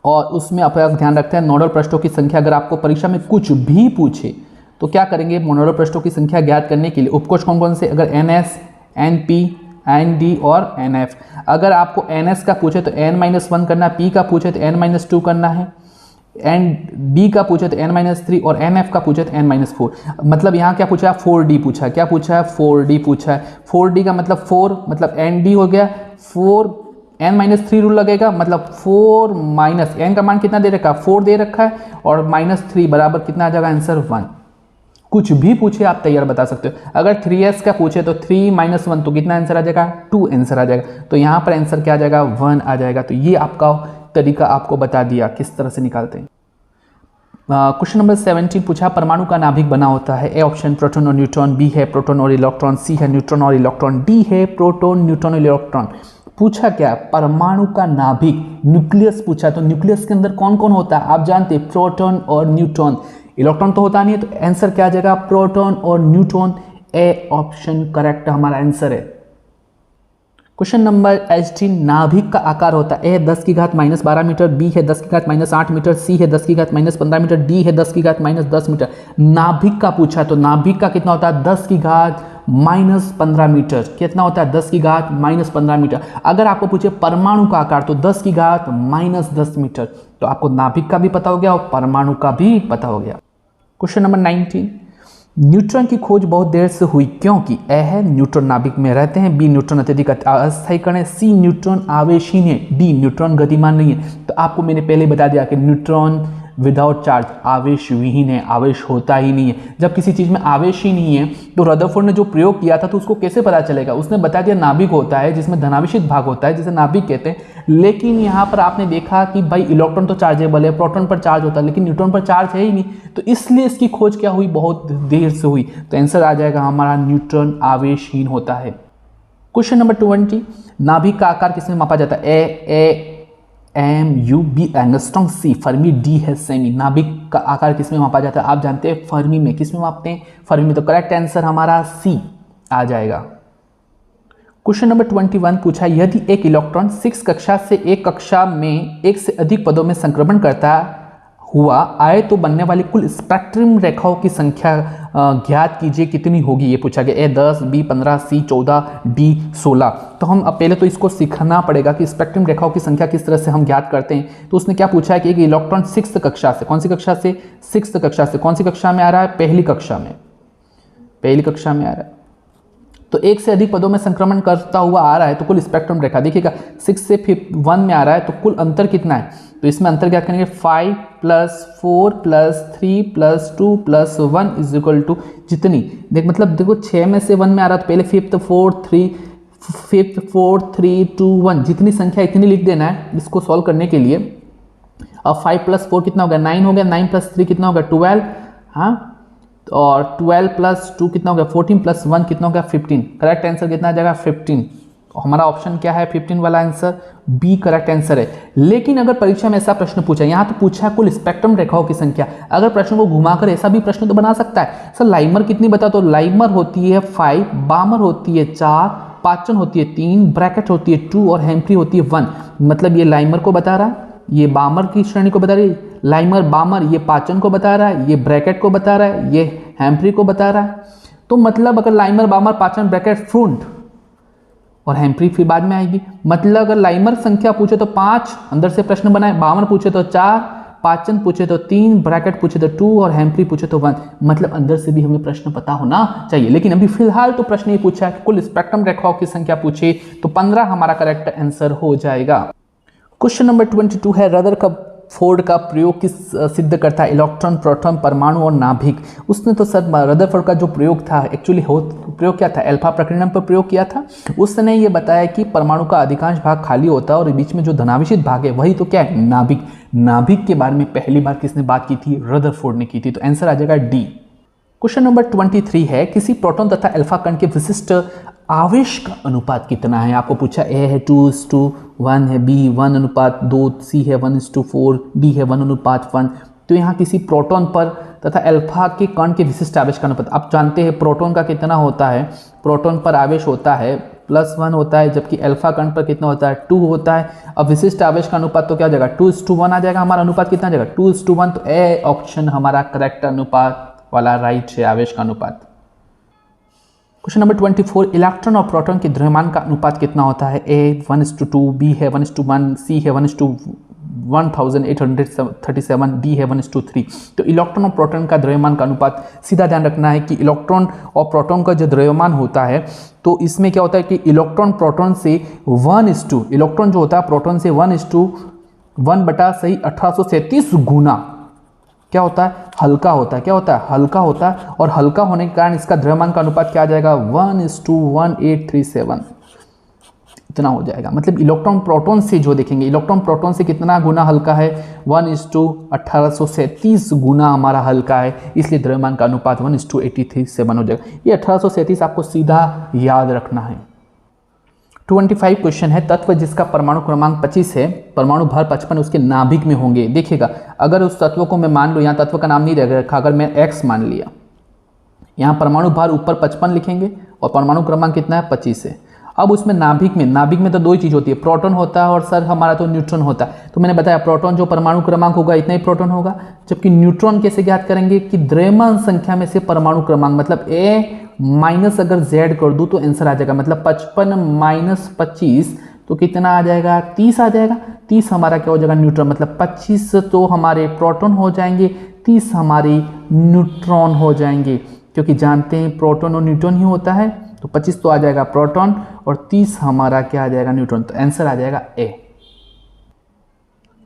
और उसमें आप ध्यान रखते हैं नोडल पृष्ठों की संख्या। अगर आपको परीक्षा में कुछ भी पूछे तो क्या करेंगे, नोडल पृष्ठों की संख्या ज्ञात करने के लिए उपकोष कौन कौन से, अगर NS, NP, ND और NF। अगर आपको NS का पूछे तो N-1 करना, P का पूछे तो N-2 करना है, D का पूछे तो N-3 और NF का पूछे तो N-4। मतलब यहाँ क्या पूछा है, 4D पूछा है। क्या पूछा है, 4D पूछा है। 4D का मतलब 4 मतलब ND हो गया, 4 N-3 रूल लगेगा, मतलब 4 माइनस N का मान कितना दे रखा है, 4 दे रखा है, और -3 बराबर कितना आ जाएगा, आंसर 1। कुछ भी पूछे आप तैयार बता सकते हो। अगर 3s का पूछे तो 3 - 1 तो कितना आंसर आ जाएगा, 2 आंसर आ जाएगा। तो यहाँ पर आंसर क्या आ जाएगा, 1 आ जाएगा। तो ये आपका तरीका आपको बता दिया किस तरह से निकालते हैं। क्वेश्चन नंबर 17 पूछा परमाणु का नाभिक बना होता है। ए ऑप्शन प्रोटॉन और न्यूट्रॉन, बी है प्रोटॉन और इलेक्ट्रॉन, सी है न्यूट्रॉन और इलेक्ट्रॉन, डी है प्रोटॉन न्यूट्रॉन और इलेक्ट्रॉन। पूछा क्या, परमाणु का नाभिक, न्यूक्लियस पूछा। तो न्यूक्लियस के अंदर कौन कौन होता है आप जानते हैं, प्रोटॉन और न्यूट्रॉन। इलेक्ट्रॉन तो होता नहीं है, तो आंसर क्या आ जाएगा, प्रोटॉन और न्यूट्रॉन। ए ऑप्शन करेक्ट हमारा आंसर है। क्वेश्चन नंबर 18 नाभिक का आकार होता है। ए 10⁻12 मीटर, बी है 10⁻8 मीटर, सी है 10⁻15 मीटर, डी है 10⁻10 मीटर। नाभिक का पूछा तो नाभिक का कितना होता है, 10⁻15 मीटर। कितना होता है, 10⁻15 मीटर। अगर आपको पूछे परमाणु का आकार तो 10⁻10 मीटर। तो आपको नाभिक का भी पता हो गया और परमाणु का भी पता हो गया। क्वेश्चन नंबर 19 न्यूट्रॉन की खोज बहुत देर से हुई क्योंकि ए है न्यूट्रॉन नाभिक में रहते हैं, बी न्यूट्रॉन अत्यधिक अस्थायी कण है, सी न्यूट्रॉन आवेशहीन है, डी न्यूट्रॉन गतिमान नहीं है। तो आपको मैंने पहले बता दिया कि न्यूट्रॉन विदाउट चार्ज, आवेश विहीन है, आवेश होता ही नहीं है। जब किसी चीज़ में आवेश ही नहीं है तो रदरफोर्ड ने जो प्रयोग किया था तो उसको कैसे पता चलेगा? उसने बता दिया नाभिक होता है जिसमें धनावेशित भाग होता है जिसे नाभिक कहते हैं। लेकिन यहाँ पर आपने देखा कि भाई इलेक्ट्रॉन तो चार्जेबल है, प्रोटॉन पर चार्ज होता है, लेकिन न्यूट्रॉन पर चार्ज है ही नहीं, तो इसलिए इसकी खोज क्या हुई? बहुत देर से हुई। तो आंसर आ जाएगा हमारा न्यूट्रॉन आवेशहीन होता है। क्वेश्चन नंबर 20, नाभिक का आकार किसमें मापा जाता है? A M U, B angstrom, C fermi, D है सेमी। नाभिक का आकार किसमें मापा जाता है? आप जानते हैं फर्मी में। किसमें मापते हैं? फर्मी में। तो करेक्ट आंसर हमारा सी आ जाएगा। क्वेश्चन नंबर 21 पूछा, यदि एक इलेक्ट्रॉन 6 कक्षा से एक कक्षा में एक से अधिक पदों में संक्रमण करता हुआ आए तो बनने वाली कुल स्पेक्ट्रम रेखाओं की संख्या ज्ञात कीजिए, कितनी होगी? ये पूछा गया। ए 10, बी 15, सी 14, डी 16। तो हम अब पहले तो इसको सीखना पड़ेगा कि स्पेक्ट्रम रेखाओं की संख्या किस तरह से हम ज्ञात करते हैं। तो उसने क्या पूछा है कि एक इलेक्ट्रॉन 6th कक्षा से, कौन सी कक्षा से? 6th कक्षा से। कौन सी कक्षा में आ रहा है? पहली कक्षा में। पहली कक्षा में आ रहा है। तो एक से अधिक पदों में संक्रमण करता हुआ आ रहा है तो कुल स्पेक्ट्रम रेखा देखिएगा 6 से 1 में आ रहा है तो कुल अंतर कितना है? तो इसमें अंतर क्या करेंगे? 5 + 4 + 3 + 2 + 1 = जितनी। देख मतलब देखो 6 में से 1 में आ रहा है तो पहले 5th 4 3 2 1 जितनी संख्या इतनी लिख देना है इसको सॉल्व करने के लिए। अब 5 + 4 कितना हो गया? 9 हो गया। 9 + 3 कितना हो गया? 12। हाँ, और 12 + 2 कितना हो गया? 14 + 1 कितना हो गया? 15। करेक्ट आंसर कितना आ जाएगा? 15। हमारा ऑप्शन क्या है? 15 वाला आंसर बी करेक्ट आंसर है। लेकिन अगर परीक्षा में ऐसा प्रश्न पूछा, यहाँ तो पूछा है कुल स्पेक्ट्रम रेखाओं की संख्या, अगर प्रश्न को घुमाकर ऐसा भी प्रश्न तो बना सकता है। सर लाइमर कितनी बता? तो लाइमर होती है 5, बामर होती है 4, पाचन होती है 3, ब्रैकेट होती है 2 और हेम्फ्री होती है 1। मतलब ये लाइमर को बता रहा है, ये बामर की श्रेणी को बता रही है, लाइमर बामर ये पाचन को बता रहा है, ये ब्रैकेट को बता रहा है, ये हेम्फ्री को बता रहा है। तो मतलब अगर लाइमर बामर पाचन ब्रैकेट फ्रंट और हेम्फ्री फिर बाद में आएगी। मतलब अगर लाइमर संख्या पूछे तो 5 अंदर से प्रश्न बनाए, बामर पूछे तो 4, पाचन पूछे तो 3, ब्रैकेट पूछे तो 2 और हेम्फ्री पूछे तो 1। मतलब अंदर से भी हमें प्रश्न पता होना चाहिए। लेकिन अभी फिलहाल तो प्रश्न ये पूछा है कुल स्पेक्ट्रम रेखाओं की संख्या पूछे तो 15 हमारा करेक्ट आंसर हो जाएगा। क्वेश्चन नंबर 22 है, रदरफोर्ड का प्रयोग किस सिद्ध करता है? इलेक्ट्रॉन, प्रोटॉन, परमाणु और नाभिक। उसने तो सर रदरफोर्ड का जो प्रयोग था एक्चुअली प्रयोग क्या था? अल्फा प्रकीर्णन पर प्रयोग किया था। उसने ये बताया कि परमाणु का अधिकांश भाग खाली होता है और बीच में जो धनावेशित भाग है वही तो क्या है? नाभिक। नाभिक के बारे में पहली बार किसने बात की थी? रदरफोर्ड ने की थी। तो आंसर आ जाएगा डी। क्वेश्चन नंबर 23 है, किसी प्रोटॉन तथा अल्फा कण के विशिष्ट आवेश का अनुपात कितना है? आपको पूछा ए है 2:1 है, बी 1:2, सी है 1:4, डी है 1:1। तो यहाँ किसी प्रोटॉन पर तथा अल्फा के कण के विशिष्ट आवेश का अनुपात, आप जानते हैं प्रोटॉन का कितना होता है? प्रोटॉन पर आवेश होता है +1 होता है, जबकि अल्फा कण पर कितना होता है? 2 होता है। अब विशिष्ट आवेश का अनुपात तो क्या हो जाएगा? 2:1 आ जाएगा। हमारा अनुपात कितना आ जाएगा? 2:1। तो ए ऑप्शन हमारा करेक्ट अनुपात वाला राइट है, आवेश का अनुपात। क्वेश्चन नंबर 24, इलेक्ट्रॉन और प्रोटॉन के द्रव्यमान का अनुपात कितना होता है? ए 1:2, बी है 1:1, सी है 1:1837, डी है 1:3। तो इलेक्ट्रॉन और प्रोटॉन का द्रव्यमान का अनुपात, सीधा ध्यान रखना है कि इलेक्ट्रॉन और प्रोटॉन का जो द्रव्यमान होता है तो इसमें क्या होता है कि इलेक्ट्रॉन प्रोटॉन से 1:, इलेक्ट्रॉन जो होता है प्रोटॉन से 1:1/1837 गुना क्या होता है? हल्का होता है। क्या होता है? हल्का होता है। और हल्का होने के कारण इसका द्रव्यमान का अनुपात क्या आ जाएगा? 1:1837 इतना हो जाएगा। मतलब इलेक्ट्रॉन प्रोटॉन से जो देखेंगे, इलेक्ट्रॉन प्रोटॉन से कितना गुना हल्का है? 1:1837 गुना हमारा हल्का है, इसलिए द्रव्यमान का अनुपात 1:837 हो जाएगा। ये 1837 आपको सीधा याद रखना है। 25 क्वेश्चन है, तत्व जिसका परमाणु क्रमांक 25 है, परमाणु भार 55 उसके नाभिक में होंगे। देखिएगा अगर उस तत्व को मैं मान लूँ, यहाँ तत्व का नाम नहीं रखा, अगर मैं x मान लिया, यहाँ परमाणु भार ऊपर 55 लिखेंगे और परमाणु क्रमांक कितना है? 25 है। अब उसमें नाभिक में तो दो ही चीज़ होती है, प्रोटॉन होता है और सर हमारा तो न्यूट्रॉन होता है। तो मैंने बताया प्रोटॉन जो परमाणु क्रमांक होगा इतना ही प्रोटॉन होगा, जबकि न्यूट्रॉन कैसे ज्ञात करेंगे कि द्रव्यमान संख्या में से परमाणु क्रमांक, मतलब ए माइनस अगर z कर दूँ तो आंसर आ जाएगा। मतलब 55 - 25 तो कितना आ जाएगा? 30 आ जाएगा। 30 हमारा क्या हो जाएगा? न्यूट्रॉन। मतलब 25 तो हमारे प्रोटॉन हो जाएंगे, 30 हमारी न्यूट्रॉन हो जाएंगे, क्योंकि जानते हैं प्रोटॉन और न्यूट्रॉन ही होता है। तो 25 तो आ जाएगा प्रोटॉन और 30 हमारा क्या आ जाएगा? न्यूट्रॉन। तो आंसर आ जाएगा ए।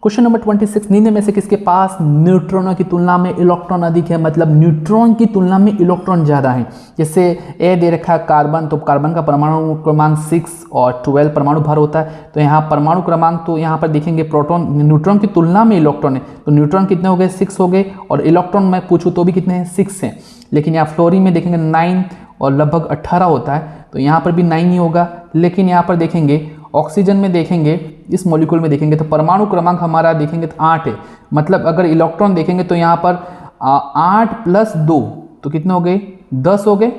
क्वेश्चन नंबर 26, निम्न में से किसके पास न्यूट्रॉनों की तुलना में इलेक्ट्रॉन अधिक है, मतलब न्यूट्रॉन की तुलना में इलेक्ट्रॉन ज़्यादा है। जैसे ए दे रखा है कार्बन, तो कार्बन का परमाणु क्रमांक 6 और 12 परमाणु भार होता है। तो यहाँ परमाणु क्रमांक तो यहाँ पर देखेंगे प्रोटॉन न्यूट्रॉन की तुलना में इलेक्ट्रॉन है, तो न्यूट्रॉन कितने हो गए 6 हो गए, और इलेक्ट्रॉन मैं पूछूँ तो भी कितने हैं 6 हैं। लेकिन यहाँ फ्लोरीन में देखेंगे 9 और लगभग 18 होता है, तो यहाँ पर भी 9 ही होगा। लेकिन यहाँ पर देखेंगे ऑक्सीजन में देखेंगे, इस मॉलिक्यूल में देखेंगे तो परमाणु क्रमांक हमारा देखेंगे तो 8 है, मतलब अगर इलेक्ट्रॉन देखेंगे तो यहाँ पर 8 + 2 तो कितने हो गए 10 हो गए,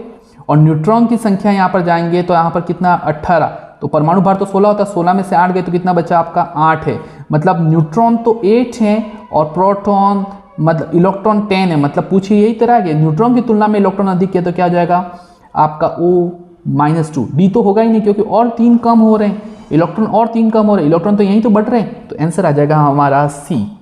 और न्यूट्रॉन की संख्या यहाँ पर जाएंगे तो यहाँ पर कितना 18, तो परमाणु भार तो 16 होता है, 16 में से 8 गए तो कितना बचा आपका 8 है। मतलब न्यूट्रॉन तो 8 है और प्रोटॉन मतलब इलेक्ट्रॉन 10 है, मतलब पूछिए यही तरह है न्यूट्रॉन की तुलना में इलेक्ट्रॉन अधिक है तो क्या हो जाएगा आपका O-2, डी तो होगा ही नहीं क्योंकि और 3 कम हो रहे हैं, इलेक्ट्रॉन और 3 कम हो रहे हैं, इलेक्ट्रॉन तो यहीं तो बढ़ रहे हैं, तो आंसर आ जाएगा हमारा सी।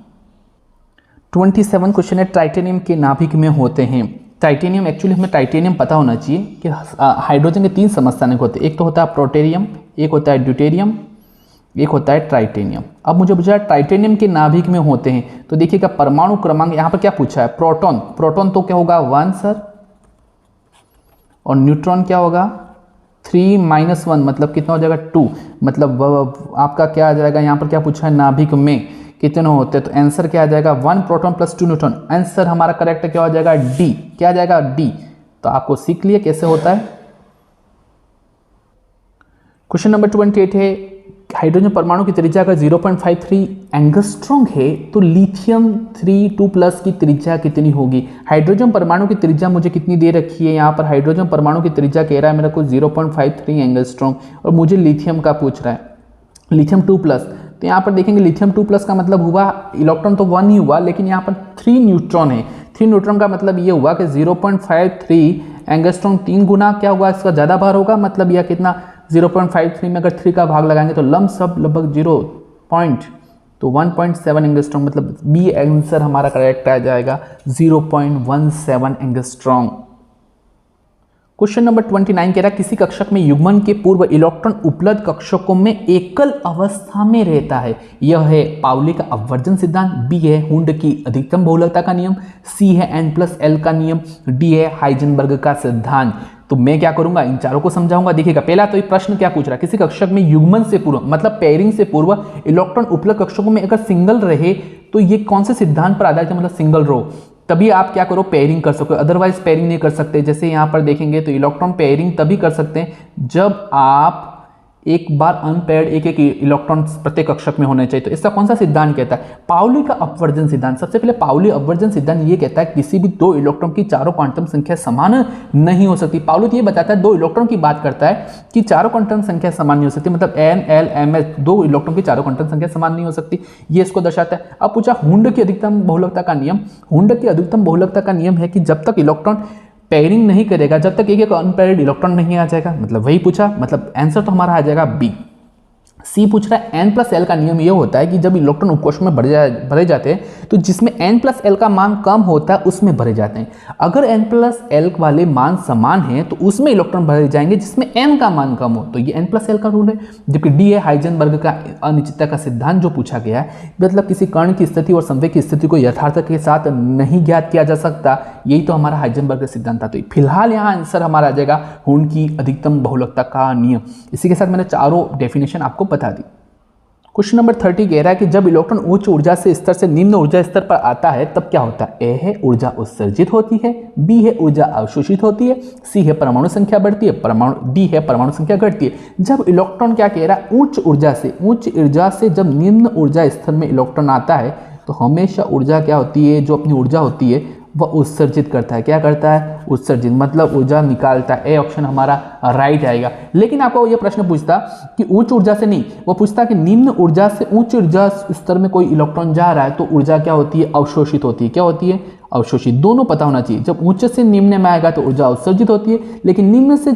27 क्वेश्चन है, टाइटेनियम के नाभिक में होते हैं। टाइटेनियम, एक्चुअली हमें टाइटेनियम पता होना चाहिए कि हाइड्रोजन के 3 समस्थानिक होते हैं, एक तो होता है प्रोटेरियम, एक होता है ड्यूटेरियम, एक होता है ट्राइटेनियम। अब मुझे पूछा टाइटेनियम के नाभिक में होते हैं, तो देखिएगा परमाणु क्रमांक यहाँ पर क्या पूछा है, प्रोटॉन, प्रोटॉन तो क्या होगा 1 सर, और न्यूट्रॉन क्या होगा 3 - 1 मतलब कितना हो जाएगा 2, मतलब आपका क्या आ जाएगा यहाँ पर क्या पूछा है नाभिक में कितने होते हैं, तो आंसर क्या आ जाएगा 1 प्रोटॉन + 2 न्यूट्रॉन। आंसर हमारा करेक्ट क्या हो जाएगा डी, क्या आ जाएगा डी। तो आपको सीख लिए कैसे होता है। क्वेश्चन नंबर 28 है, हाइड्रोजन परमाणु की त्रिज्या अगर 0.53 एंगस्ट्रॉम है तो लिथियम 3 की त्रिज्या कितनी होगी। हाइड्रोजन परमाणु की त्रिज्या मुझे कितनी दे रखी है, यहाँ पर हाइड्रोजन परमाणु की त्रिज्या कह रहा है मेरे को 0.53 एंगस्ट्रॉम, और मुझे लिथियम का पूछ रहा है, लिथियम 2+, तो यहाँ पर देखेंगे लिथियम 2+ का मतलब हुआ इलेक्ट्रॉन तो 1 ही हुआ, लेकिन यहाँ पर 3 न्यूट्रॉन है। 3 न्यूट्रॉन का मतलब ये हुआ कि 0.53 एंगस्ट्रॉम 3 गुना क्या हुआ इसका ज़्यादा भार होगा, मतलब यह कितना 0.53 में अगर 3 का भाग लगाएंगे तो लमसम लगभग 1.7 एंगस्ट्रॉम, मतलब बी आंसर हमारा करेक्ट आ जाएगा 0.17 एंगस्ट्रॉम। क्वेश्चन नंबर 29 कह रहा है किसी कक्षक में युग्मन के पूर्व इलेक्ट्रॉन उपलब्ध कक्षकों में एकल अवस्था में रहता है। यह है पाउली का अपवर्जन सिद्धांत, बी है हुंड की अधिकतम बहुलकता का नियम, सी है N+L का नियम, डी है हाइजेनबर्ग का सिद्धांत। तो मैं क्या करूंगा इन चारों को समझाऊंगा। देखिएगा पहला तो ये प्रश्न क्या पूछ रहा है, किसी कक्षक में युग्मन से पूर्व मतलब पेयरिंग से पूर्व इलेक्ट्रॉन उपलब्ध कक्षकों में अगर सिंगल रहे तो ये कौन से सिद्धांत पर आधारित है, मतलब सिंगल रो, तभी आप क्या करो पेयरिंग कर सको, अदरवाइज पेयरिंग नहीं कर सकते। जैसे यहाँ पर देखेंगे तो इलेक्ट्रॉन पेयरिंग तभी कर सकते हैं जब आप एक बार अनपेयर्ड एक इलेक्ट्रॉन प्रत्येक कक्षक में होने चाहिए। तो इसका कौन सा सिद्धांत कहता है, पाउली का अपवर्जन सिद्धांत। सबसे पहले पाउली अपवर्जन सिद्धांत ये कहता है किसी भी 2 इलेक्ट्रॉन की चारों क्वांटम संख्या समान नहीं हो सकती। पाउली तो ये बताता है 2 इलेक्ट्रॉन की बात करता है कि चारों क्वांटम संख्या समान नहीं हो सकती, मतलब N, L, M, 2 इलेक्ट्रॉन की चारों क्वांटम संख्या समान नहीं हो सकती, ये इसको दर्शाता है। अब पूछा हुंड की अधिकतम बहुलकता का नियम। हुंड की अधिकतम बहुलकता का नियम है कि जब तक इलेक्ट्रॉन पेयरिंग नहीं करेगा जब तक एक अनपेयर्ड इलेक्ट्रॉन नहीं आ जाएगा, मतलब वही पूछा, मतलब आंसर तो हमारा आ जाएगा बी। सी पूछ रहा है N+L का नियम ये होता है कि जब इलेक्ट्रॉन उपकोष में भरे जाते हैं तो जिसमें N+L का मान कम होता है उसमें भरे जाते हैं। अगर N+L वाले मान समान हैं तो उसमें इलेक्ट्रॉन भरे जाएंगे जिसमें N का मान कम हो, तो ये N+L का रूल है। जबकि डी है हाइजेनबर्ग का अनिश्चितता का सिद्धांत जो पूछा गया है, मतलब किसी कण की स्थिति और संवेग की स्थिति को यथार्थ के साथ नहीं ज्ञात किया जा सकता, यही तो हमारा हाइजेनबर्ग का सिद्धांत था। तो फिलहाल यहाँ आंसर हमारा आ जाएगा हुंड की अधिकतम बहुलकता का नियम। इसी के साथ मैंने चारों डेफिनेशन आपको बता दी। क्वेश्चन नंबर 30 कह रहा है कि जब इलेक्ट्रॉन उच्च ऊर्जा से स्तर से निम्न ऊर्जा स्तर पर आता है तब क्या होता है। ए है ऊर्जा उत्सर्जित होती है, बी है ऊर्जा अवशोषित होती है, सी है परमाणु संख्या बढ़ती है, डी है परमाणु संख्या घटती है। जब इलेक्ट्रॉन क्या कह रहा है उच्च ऊर्जा से जब निम्न ऊर्जा स्तर में इलेक्ट्रॉन आता है तो हमेशा ऊर्जा क्या होती है, जो अपनी ऊर्जा होती है वह उत्सर्जित करता है। क्या करता है, उत्सर्जित, मतलब ऊर्जा निकालता है। ए ऑप्शन हमारा राइट आएगा। लेकिन आपको यह प्रश्न पूछता कि उच्च ऊर्जा से नहीं, वो पूछता कि निम्न ऊर्जा से उच्च ऊर्जा स्तर में कोई इलेक्ट्रॉन जा रहा है तो ऊर्जा क्या होती है, अवशोषित होती है। क्या होती है, अवशोषित। दोनों पता होना चाहिए। जब उच्च से निम्न में आएगा तो ऊर्जा उत्सर्जित होती है, लेकिन निम्न से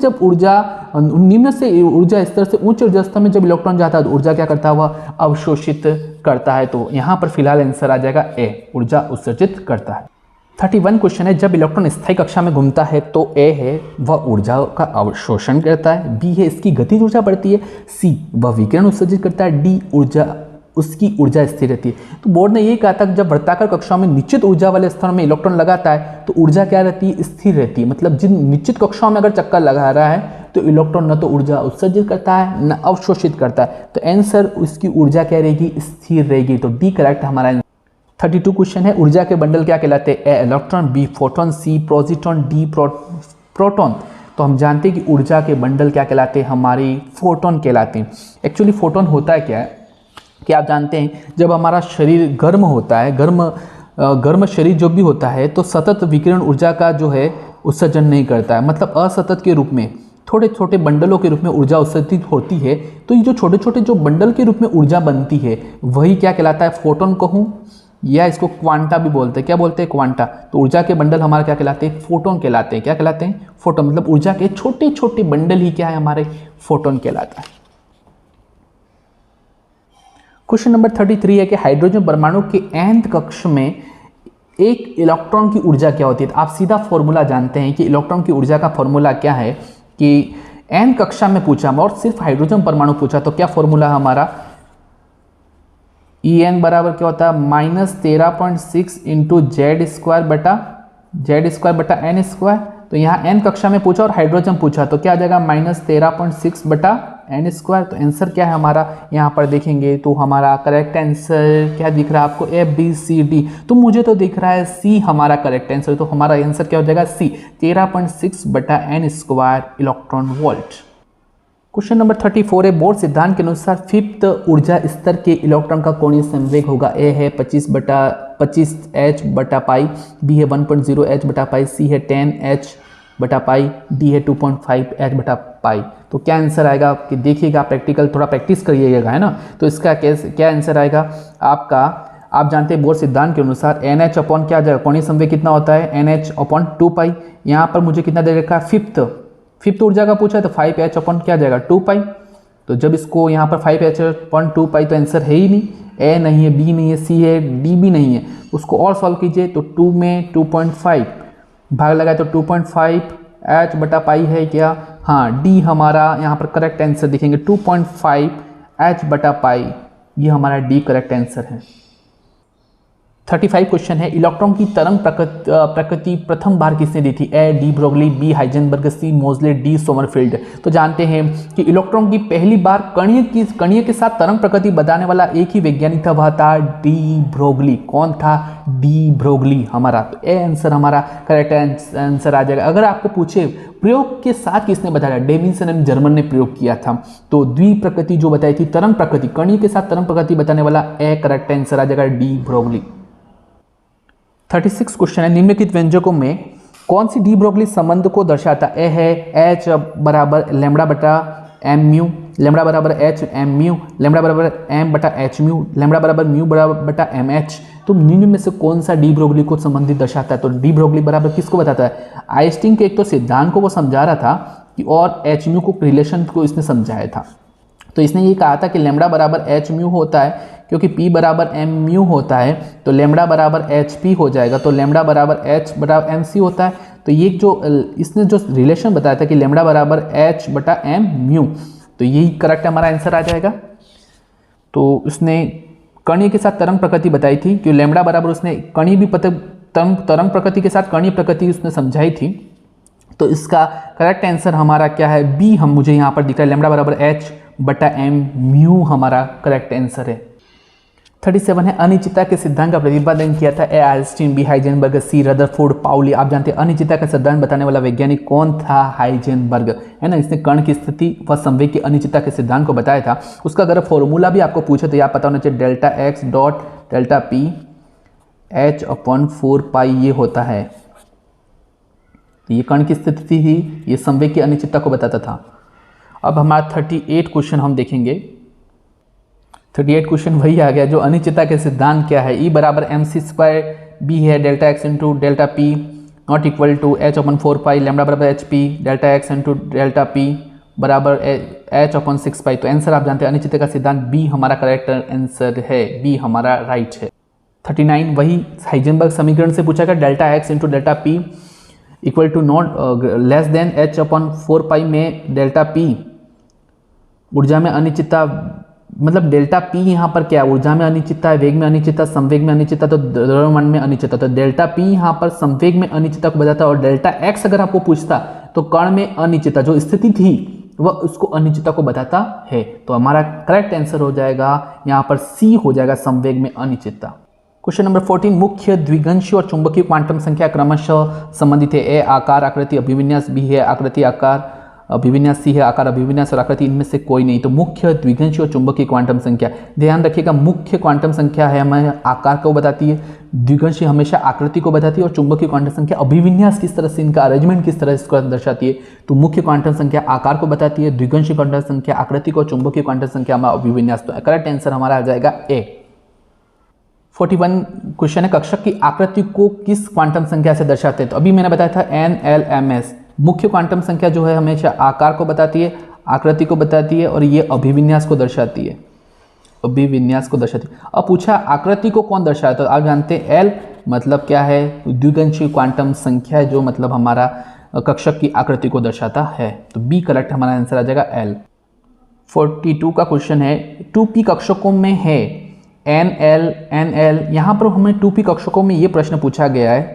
ऊर्जा स्तर से उच्च ऊर्जा स्तर में जब इलेक्ट्रॉन जाता है तो ऊर्जा क्या करता है, वह अवशोषित करता है। तो यहाँ पर फिलहाल आंसर आ जाएगा ए, ऊर्जा उत्सर्जित करता है। 31 क्वेश्चन है, जब इलेक्ट्रॉन स्थायी कक्षा में घूमता है तो ए है वह ऊर्जा का अवशोषण करता है, बी है इसकी गतिज ऊर्जा बढ़ती है, सी वह विकिरण उत्सर्जित करता है, डी ऊर्जा उसकी ऊर्जा स्थिर रहती है। तो बोर्ड ने ये कहा था कि जब वृत्ताकार कक्षाओं में निश्चित ऊर्जा वाले स्थानों में इलेक्ट्रॉन लगाता है तो ऊर्जा क्या रहती है, स्थिर रहती है। मतलब जिन निश्चित कक्षाओं में अगर चक्कर लगा रहा है तो इलेक्ट्रॉन न तो ऊर्जा उत्सर्जित करता है न अवशोषित करता है। तो आंसर उसकी ऊर्जा क्या रहेगी, स्थिर रहेगी। तो डी करेक्ट हमारा। 32 क्वेश्चन है, ऊर्जा के बंडल क्या कहलाते हैं, ए इलेक्ट्रॉन, बी फोटोन, सी प्रोजीट्रॉन, डी प्रोटॉन। तो हम जानते हैं कि ऊर्जा के बंडल क्या कहलाते हैं, हमारी फोटोन कहलाते हैं। एक्चुअली फोटोन होता है क्या है कि आप जानते हैं जब हमारा शरीर गर्म होता है, गर्म शरीर जो भी होता है तो सतत विकिरण ऊर्जा का जो है उत्सर्जन नहीं करता है। मतलब असतत के रूप में थोड़े छोटे बंडलों के रूप में ऊर्जा उत्सर्जित होती है। तो ये जो छोटे छोटे जो बंडल के रूप में ऊर्जा बनती है वही क्या कहलाता है, फोटोन कहूँ या इसको क्वांटा भी बोलते हैं। क्या बोलते हैं, क्वांटा। तो ऊर्जा के बंडल हमारा क्या कहलाते हैं, फोटोन कहलाते हैं। क्या कहलाते हैं, फोटोन। मतलब ऊर्जा के छोटे छोटे बंडल ही क्या है, हमारे फोटोन कहलाता है। क्वेश्चन नंबर 33 है कि हाइड्रोजन परमाणु के nth कक्ष में एक इलेक्ट्रॉन की ऊर्जा क्या होती है। आप सीधा फॉर्मूला जानते हैं कि इलेक्ट्रॉन की ऊर्जा का फॉर्मूला क्या है कि n कक्षा में पूछा और सिर्फ हाइड्रोजन परमाणु पूछा तो क्या फॉर्मूला हमारा, En बराबर क्या होता है, -13.6 इंटू Z² बटा n²। तो यहाँ n कक्षा में पूछा और हाइड्रोजन पूछा तो क्या आ जाएगा, -13.6 बटा n²। तो आंसर क्या है हमारा, यहाँ पर देखेंगे तो हमारा करेक्ट आंसर क्या दिख रहा है आपको, ABCD। तो मुझे तो दिख रहा है C हमारा करेक्ट आंसर। तो हमारा आंसर क्या हो जाएगा, C 13.6 बटा n² electron volt. Question number 34 है, बोर सिद्धांत के अनुसार 5th ऊर्जा स्तर के इलेक्ट्रॉन का कोणीय संवेग होगा। ए है 25H बटा पाई, बी है 1.0H बटा पाई, सी है 10H बटा पाई, डी है 2.5H बटा पाई। तो क्या आंसर आएगा कि देखिएगा, प्रैक्टिकल थोड़ा प्रैक्टिस करिएगा, है ना। तो इसका क्या आंसर आएगा आपका, आप जानते हैं बोर सिद्धांत के अनुसार NH अपॉन क्या जाएगा, कोणीय संवेग कितना होता है, NH अपॉन 2 पाई। यहाँ पर मुझे कितना दे रखा है, फिफ्थ ऊर्जा का पूछा है तो 5H अपॉन क्या जाएगा, 2 पाई। तो जब इसको यहाँ पर 5H अपॉन 2 पाई तो आंसर है ही नहीं, ए नहीं है, बी नहीं है, सी है, डी भी नहीं है। उसको और सॉल्व कीजिए तो 2 में 2.5 भाग लगाए तो 2.5H बटा पाई है क्या, हाँ डी हमारा यहाँ पर करेक्ट आंसर दिखेंगे 2.5H बटा पाई, ये हमारा डी करेक्ट आंसर है। 35 क्वेश्चन है, इलेक्ट्रॉन की तरंग प्रकृति प्रथम बार किसने दी थी, A de Broglie, B Heisenberg, C Moseley, D Sommerfeld. तो जानते हैं कि इलेक्ट्रॉन की पहली बार कणीय के साथ तरंग प्रकृति बताने वाला एक ही वैज्ञानिक था, वह था डी ब्रोगली। कौन था, डी ब्रोगली हमारा। तो ए आंसर हमारा करेक्ट आंसर आ जाएगा। अगर आपको पूछे प्रयोग के साथ किसने बताया, डेविसन एंड जर्मन ने प्रयोग किया था। तो द्विप्रकृति जो बताई थी, तरंग प्रकृति, कणीय के साथ तरंग प्रकृति बताने वाला ए करेक्ट आंसर आ जाएगा, डी ब्रोगली। 36 क्वेश्चन है, निम्नलिखित व्यंजकों में कौन सी डी ब्रोगली संबंध को दर्शाता, ए है H बराबर लैम्बडा बटा एम म्यू, लैम्बडा बराबर H एम म्यू, लैम्बडा बराबर M बटा H म्यू, लैम्बडा बराबर म्यू बराबर बटा MH। तो निम्न में से कौन सा डी ब्रोगली को संबंधित दर्शाता है। तो डी ब्रोगली बराबर किसको बताता है, आइंस्टीन के एक तो सिद्धांत को वो समझा रहा था कि और H म्यू को रिलेशन को इसने समझाया था। तो इसने ये कहा था कि लैम्बडा बराबर H म्यू होता है क्योंकि P बराबर M म्यू होता है, तो लैम्बडा बराबर HP हो जाएगा। तो लैम्बडा बराबर H बराबर MC होता है। तो ये जो इसने जो रिलेशन बताया था कि लैम्बडा बराबर H बटा M म्यू, तो यही करेक्ट हमारा आंसर आ जाएगा। तो उसने कणीय के साथ तरंग प्रकृति बताई थी, क्योंकि लैम्बडा बराबर उसने कणीय भी तरंग प्रकृति के साथ कणीय प्रकृति उसने समझाई थी। तो इसका करेक्ट आंसर हमारा क्या है, बी हम मुझे यहाँ पर दिख रहा है, लैम्बडा बराबर H बटा M म्यू हमारा करेक्ट आंसर है। 37 है, अनिश्चितता के सिद्धांत का प्रतिपादन किया था, ए आइंस्टीन, बी हाइजेनबर्ग, सी रदरफोर्ड, पाउली। आप जानते हैं अनिश्चितता का सिद्धांत बताने वाला वैज्ञानिक कौन था, हाइजेनबर्ग, है ना। इसने कण की स्थिति व संवेग की अनिश्चितता के सिद्धांत को बताया था। उसका अगर फॉर्मूला भी आपको पूछे तो यह पता होना चाहिए, delta x dot delta P H upon 4 पाई ये होता है। तो ये कण की स्थिति ही ये संवेग की अनिश्चितता को बताता था। अब हमारा 38 क्वेश्चन हम देखेंगे। 38 क्वेश्चन वही आ गया जो अनिश्चितता के सिद्धांत क्या है, E बराबर mc², बी है delta X into delta P not equal to H upon 4 pi, lambda बराबर HP delta X into delta P बराबर H अपॉन 6 पाई। तो आंसर आप जानते हैं अनिश्चितता का सिद्धांत बी हमारा करेक्ट आंसर है, बी हमारा राइट है। 39 वही हाइजेनबर्ग समीकरण से पूछा गया, delta X into delta P equal to not less than H upon 4 pi में डेल्टा पी ऊर्जा में अनिश्चितता मतलब डेल्टा पी यहाँ पर क्या है, ऊर्जा में अनिश्चितता है, वेग में अनिश्चितता, संवेग में अनिश्चितता, तो द्रव्यमान में अनिश्चितता। तो डेल्टा पी यहाँ पर संवेग में अनिश्चितता को बताता है, और डेल्टा एक्स अगर आपको पूछता तो कण में अनिश्चितता जो स्थिति थी वह उसको अनिश्चितता को बताता है। तो हमारा करेक्ट आंसर हो जाएगा यहाँ पर सी हो जाएगा, संवेग में अनिश्चितता। क्वेश्चन नंबर 14, मुख्य द्विगंशीय और चुंबकीय क्वांटम संख्या क्रमशः संबंधित है। ए आकार आकृति अभिविन्यास, बी है आकृति आकार अभिविन्यास, सी है आकार अभिविन्यास और आकृति, इनमें से कोई नहीं। तो मुख्य द्विगंशीय और चुंबकीय क्वांटम संख्या, ध्यान रखिएगा, मुख्य क्वांटम संख्या है हमें आकार को बताती है, द्विगंशीय हमेशा आकृति को बताती है, और चुंबकीय क्वांटम संख्या अभिविन्यास किस तरह से, इनका अरेंजमेंट किस तरह इसको दर्शाती है। तो मुख्य क्वांटम संख्या आकार को बताती है, द्विगंशीय क्वांटम संख्या आकृति को, चुंबकीय क्वांटम संख्या हमारा अभिविन्यास। तो करेक्ट आंसर हमारा आ जाएगा ए। 41 क्वेश्चन है, कक्षक की आकृति को किस क्वांटम संख्या से दर्शाते हैं। तो अभी मैंने बताया था NLMS। मुख्य क्वांटम संख्या जो है हमेशा आकार को बताती है, आकृति को बताती है, और ये अभिविन्यास को दर्शाती है, अभिविन्यास को दर्शाती है। अब पूछा आकृति को कौन दर्शाता है, तो आप जानते हैं L मतलब क्या है, द्विगंशीय क्वांटम संख्या है जो मतलब हमारा कक्षक की आकृति को दर्शाता है। तो बी करेक्ट हमारा आंसर आ जाएगा L। 42 का क्वेश्चन है, 2p कक्षकों में है NL यहाँ पर हमें 2p कक्षकों में ये प्रश्न पूछा गया है,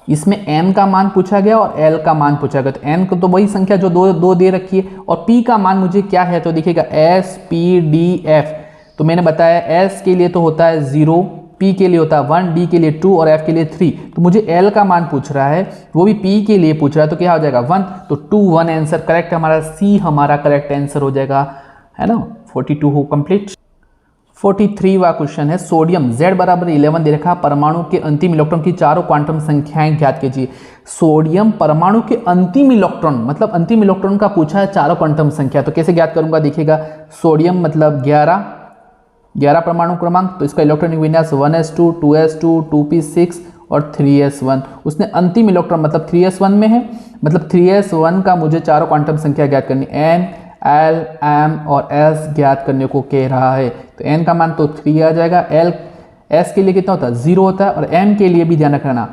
इसमें n का मान पूछा गया और l का मान पूछा गया। तो n को तो वही संख्या जो दो दे रखी है, और p का मान मुझे क्या है, तो देखिएगा s p d f। तो मैंने बताया s के लिए तो होता है 0, p के लिए होता है 1, d के लिए 2 और f के लिए 3। तो मुझे l का मान पूछ रहा है, वो भी p के लिए पूछ रहा है, तो क्या हो जाएगा 1। तो 2 1 आंसर करेक्ट, हमारा c हमारा करेक्ट आंसर हो जाएगा, है ना। 42 हो कंप्लीट। 43वां क्वेश्चन है, सोडियम Z बराबर 11 दे रखा, परमाणु के अंतिम इलेक्ट्रॉन की चारों क्वांटम संख्याएं ज्ञात कीजिए। सोडियम परमाणु के अंतिम इलेक्ट्रॉन, मतलब अंतिम इलेक्ट्रॉन का पूछा है चारों क्वांटम संख्या, तो कैसे ज्ञात करूंगा, देखिएगा सोडियम मतलब 11 परमाणु क्रमांक, तो इसका इलेक्ट्रॉनिक विन्यास 1s2 2s2 2p6 और 3s1। उसने अंतिम इलेक्ट्रॉन मतलब 3s1 में है, मतलब 3s1 का मुझे चारों क्वांटम संख्या ज्ञात करनी, n L M और S ज्ञात करने को कह रहा है। तो n का मान तो 3 आ जाएगा, L S के लिए कितना होता है 0 होता है, और M के लिए भी ध्यान रखना,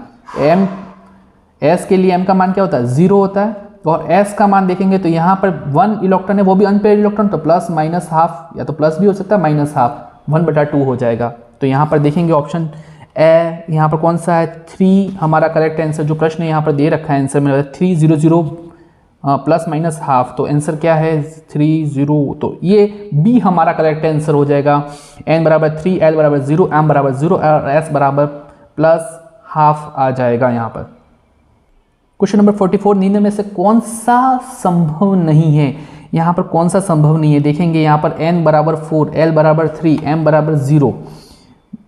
S के लिए M का मान क्या होता है 0 होता है, और S का मान देखेंगे तो यहाँ पर 1 इलेक्ट्रॉन है, वो भी अनपेयर्ड इलेक्ट्रॉन, तो प्लस माइनस हाफ, या तो प्लस भी हो सकता है माइनस हाफ, 1/2 हो जाएगा। तो यहाँ पर देखेंगे ऑप्शन ए, यहाँ पर कौन सा है 3 हमारा करेक्ट आंसर, जो प्रश्न यहाँ पर दे रखा है आंसर में 300 प्लस माइनस हाफ, तो आंसर क्या है 30। तो ये बी हमारा करेक्ट आंसर हो जाएगा, n बराबर 3, L बराबर 0, M बराबर 0 और S बराबर प्लस हाफ आ जाएगा यहाँ पर। क्वेश्चन नंबर 44, निम्न में से कौन सा संभव नहीं है। यहाँ पर कौन सा संभव नहीं है, देखेंगे यहाँ पर n बराबर 4, L बराबर 3, M बराबर 0,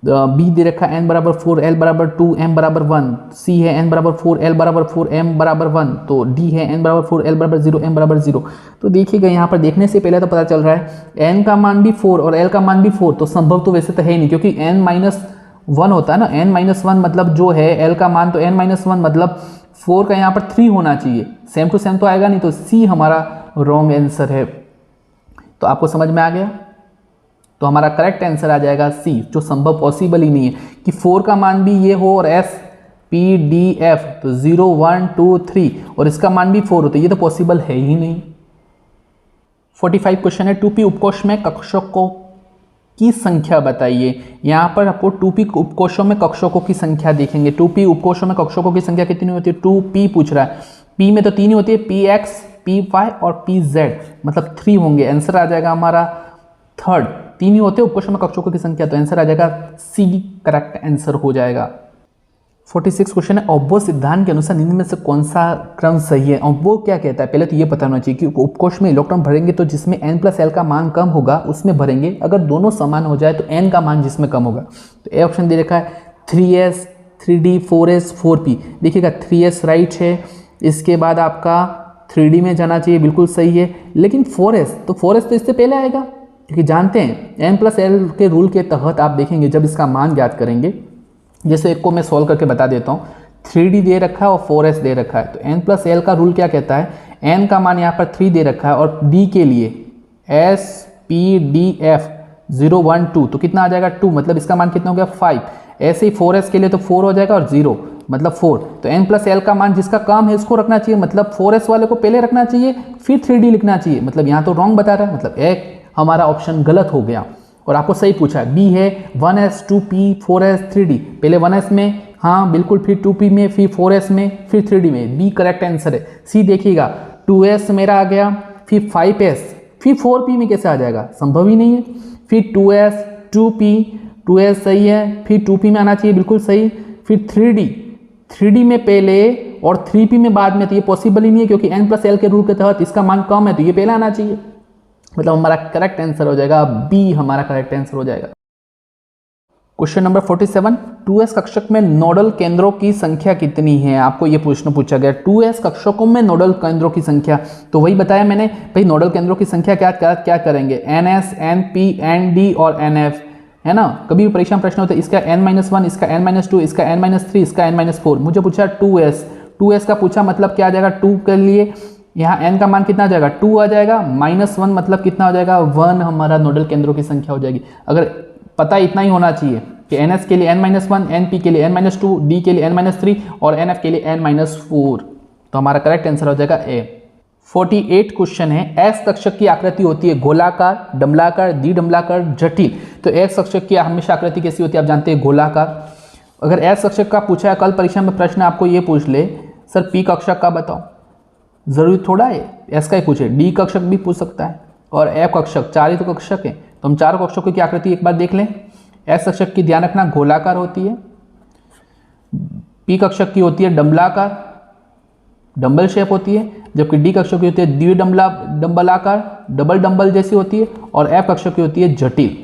बी दे रखा n बराबर 4, L बराबर 2, M बराबर 1, C है n बराबर 4, L बराबर 4, M बराबर 1, तो D है n बराबर 4, L बराबर 0, M बराबर 0। तो देखिएगा यहाँ पर देखने से पहले तो पता चल रहा है n का मान भी 4 और L का मान भी 4, तो संभव तो वैसे तो है नहीं, क्योंकि n-1 होता है ना, n-1 मतलब जो है L का मान, तो n-1 मतलब 4 का यहाँ पर 3 होना चाहिए, सेम टू सेम तो आएगा नहीं, तो C हमारा रॉन्ग आंसर है। तो आपको समझ में आ गया, तो हमारा करेक्ट आंसर आ जाएगा सी, जो संभव पॉसिबल ही नहीं है कि 4 का मान भी ये हो और S P D F, तो 0 1 2 3 और इसका मान भी 4 हो, तो ये तो पॉसिबल है ही नहीं। 45 क्वेश्चन है, 2p उपकोष में कक्षकों की संख्या बताइए। यहाँ पर आपको 2p उपकोषों में कक्षकों की संख्या देखेंगे, 2p उपकोषों में कक्षकों की संख्या कितनी होती है, 2p पूछ रहा है, p में तो 3 ही होती है, px py और pz मतलब 3 होंगे, आंसर आ जाएगा हमारा थर्ड, 3 ही होते हैं उपकोषों में कक्षकों की संख्या, तो आंसर आ जाएगा सी करेक्ट आंसर हो जाएगा। 46 क्वेश्चन है, ऑब्बो सिद्धांत के अनुसार निम्न में से कौन सा क्रम सही है। ऑब्बो क्या कहता है, पहले तो ये पता होना चाहिए कि उपकोष में इलेक्ट्रॉन भरेंगे तो जिसमें n प्लस एल का मान कम होगा उसमें भरेंगे, अगर दोनों समान हो जाए तो n का मान जिसमें कम होगा। तो ए ऑप्शन दे रखा है 3s 3d 4s 4p, देखिएगा 3s राइट है, इसके बाद आपका 3d में जाना चाहिए, बिल्कुल सही है, लेकिन 4s तो इससे पहले आएगा, क्योंकि जानते हैं n प्लस एल के रूल के तहत आप देखेंगे जब इसका मान ज्ञात करेंगे, जैसे एक को मैं सॉल्व करके बता देता हूँ, 3d दे रखा है और 4s दे रखा है, तो n प्लस एल का रूल क्या कहता है, n का मान यहाँ पर 3 दे रखा है और d के लिए s p d f 0 1 2, तो कितना आ जाएगा 2, मतलब इसका मान कितना हो गया 5, ऐसे ही 4s के लिए तो 4 हो जाएगा और 0 मतलब 4, तो n प्लस एल का मान जिसका कम है इसको रखना चाहिए, मतलब 4s वाले को पहले रखना चाहिए फिर 3d लिखना चाहिए, मतलब यहाँ तो रॉन्ग बता रहा है, मतलब एक हमारा ऑप्शन गलत हो गया और आपको सही पूछा है। बी है 1s 2p 4s 3d, पहले 1s में हाँ बिल्कुल, फिर 2p में, फिर 4s में, फिर 3d में, बी करेक्ट आंसर है। सी देखिएगा 2s मेरा आ गया, फिर 5s, फिर 4p में कैसे आ जाएगा, संभव ही नहीं है। फिर 2s 2p 2s सही है, फिर 2p में आना चाहिए बिल्कुल सही, फिर 3d में पहले और 3p में बाद में, तो ये पॉसिबल ही नहीं है क्योंकि n+l के रूल के तहत इसका मान कम है तो ये पहले आना चाहिए। मतलब हमारा करेक्ट आंसर हो जाएगा बी, हमारा करेक्ट आंसर हो जाएगा। क्वेश्चन नंबर 47, 2s कक्षक में नोडल केंद्रों की संख्या कितनी है, आपको ये प्रश्न पूछा गया। 2s कक्षकों में नोडल केंद्रों की संख्या, तो वही बताया मैंने भाई, नोडल केंद्रों की संख्या क्या करेंगे, ns np nd और nf, है ना। कभी भी परीक्षा में प्रश्न होता है इसका n-1, इसका n-2, इसका n-3, इसका n-4, मुझे पूछा 2s का पूछा, मतलब क्या आ जाएगा 2 के लिए यहाँ n का मान कितना आ जाएगा 2 आ जाएगा, -1 मतलब कितना हो जाएगा 1, हमारा नोडल केंद्रों की संख्या हो जाएगी। अगर पता इतना ही होना चाहिए कि ns के लिए n-1, np के लिए n-2, d के लिए n-3 और nf के लिए n-4, तो हमारा करेक्ट आंसर हो जाएगा ए। 48 क्वेश्चन है, एक्स कक्षक की आकृति होती है गोलाकार, डमलाकार, द्विडमलाकार, जटिल। तो एक्स कक्षक की हमेशा आकृति कैसी होती है, आप जानते हैं गोलाकार। अगर एक्स कक्षक का पूछा है, कल परीक्षा में प्रश्न आपको ये पूछ ले सर पी कक्षक का बताओ, जरूरी थोड़ा है एस का ही पूछे, डी कक्षक भी पूछ सकता है और एफ कक्षक, 4 ही तो कक्षक है, तो हम 4 कक्षकों की आकृति एक बार देख लें। एस कक्षक की ध्यान रखना गोलाकार होती है, पी कक्षक की होती है डम्बलाकार, डंबल शेप होती है, जबकि डी कक्षक की होती है द्विडम्बलाकार, डबल डंबल जैसी होती है, और एफ कक्षक की होती है जटिल।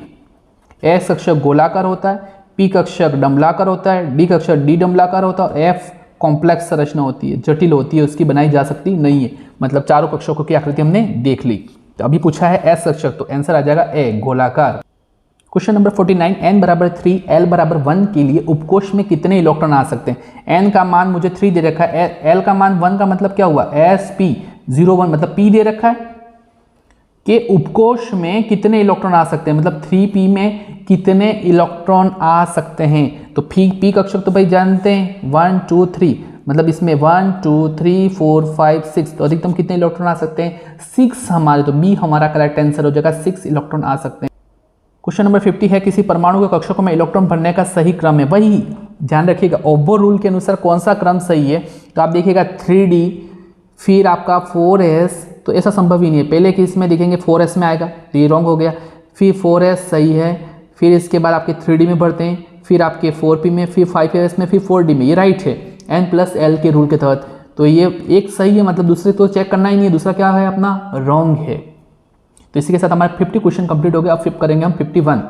एस कक्षक गोलाकार होता है, पी कक्षक डम्बलाकार होता है, डी कक्षक डी डम्बलाकार होता है और एफ कॉम्प्लेक्स संरचना होती है, जटिल होती है, उसकी बनाई जा सकती नहीं है। मतलब चारों कक्षकों की आकृति हमने देख ली। तो अभी पूछा है एस कक्षक, तो आंसर आ जाएगा ए गोलाकार। क्वेश्चन नंबर 49, n बराबर 3 l बराबर 1 के लिए उपकोष में कितने इलेक्ट्रॉन आ सकते हैं। n का मान मुझे 3 दे रखा है, l का मान 1 का मतलब क्या हुआ sp01 मतलब p दे रखा है, कि उपकोष में कितने इलेक्ट्रॉन आ सकते हैं, मतलब 3p में कितने इलेक्ट्रॉन आ सकते हैं। तो p कक्षक तो भाई जानते हैं 1 2 3, मतलब इसमें 1 2 3 4 5 6, तो अधिकतम कितने इलेक्ट्रॉन आ सकते हैं 6 हमारे, तो बी हमारा करेक्ट आंसर हो जाएगा, 6 इलेक्ट्रॉन आ सकते हैं। क्वेश्चन नंबर 50 है, किसी परमाणु के कक्षकों में इलेक्ट्रॉन भरने का सही क्रम है। वही ध्यान रखिएगा ओबो रूल के अनुसार कौन सा क्रम सही है, तो आप देखिएगा 3d फिर आपका 4s, तो ऐसा संभव ही नहीं है, पहले कि इसमें देखेंगे 4s में आएगा तो ये रॉन्ग हो गया, फिर 4s सही है, फिर इसके बाद आपके 3d में भरते हैं, फिर आपके 4p में, फिर 5s में, फिर 4d में, ये राइट है n+l के रूल के तहत, तो ये एक सही है, मतलब दूसरे तो चेक करना ही नहीं है, दूसरा क्या है अपना रॉन्ग है। तो इसी के साथ हमारे 50 क्वेश्चन कंप्लीट हो गया। अब फ्लिप करेंगे हम 51।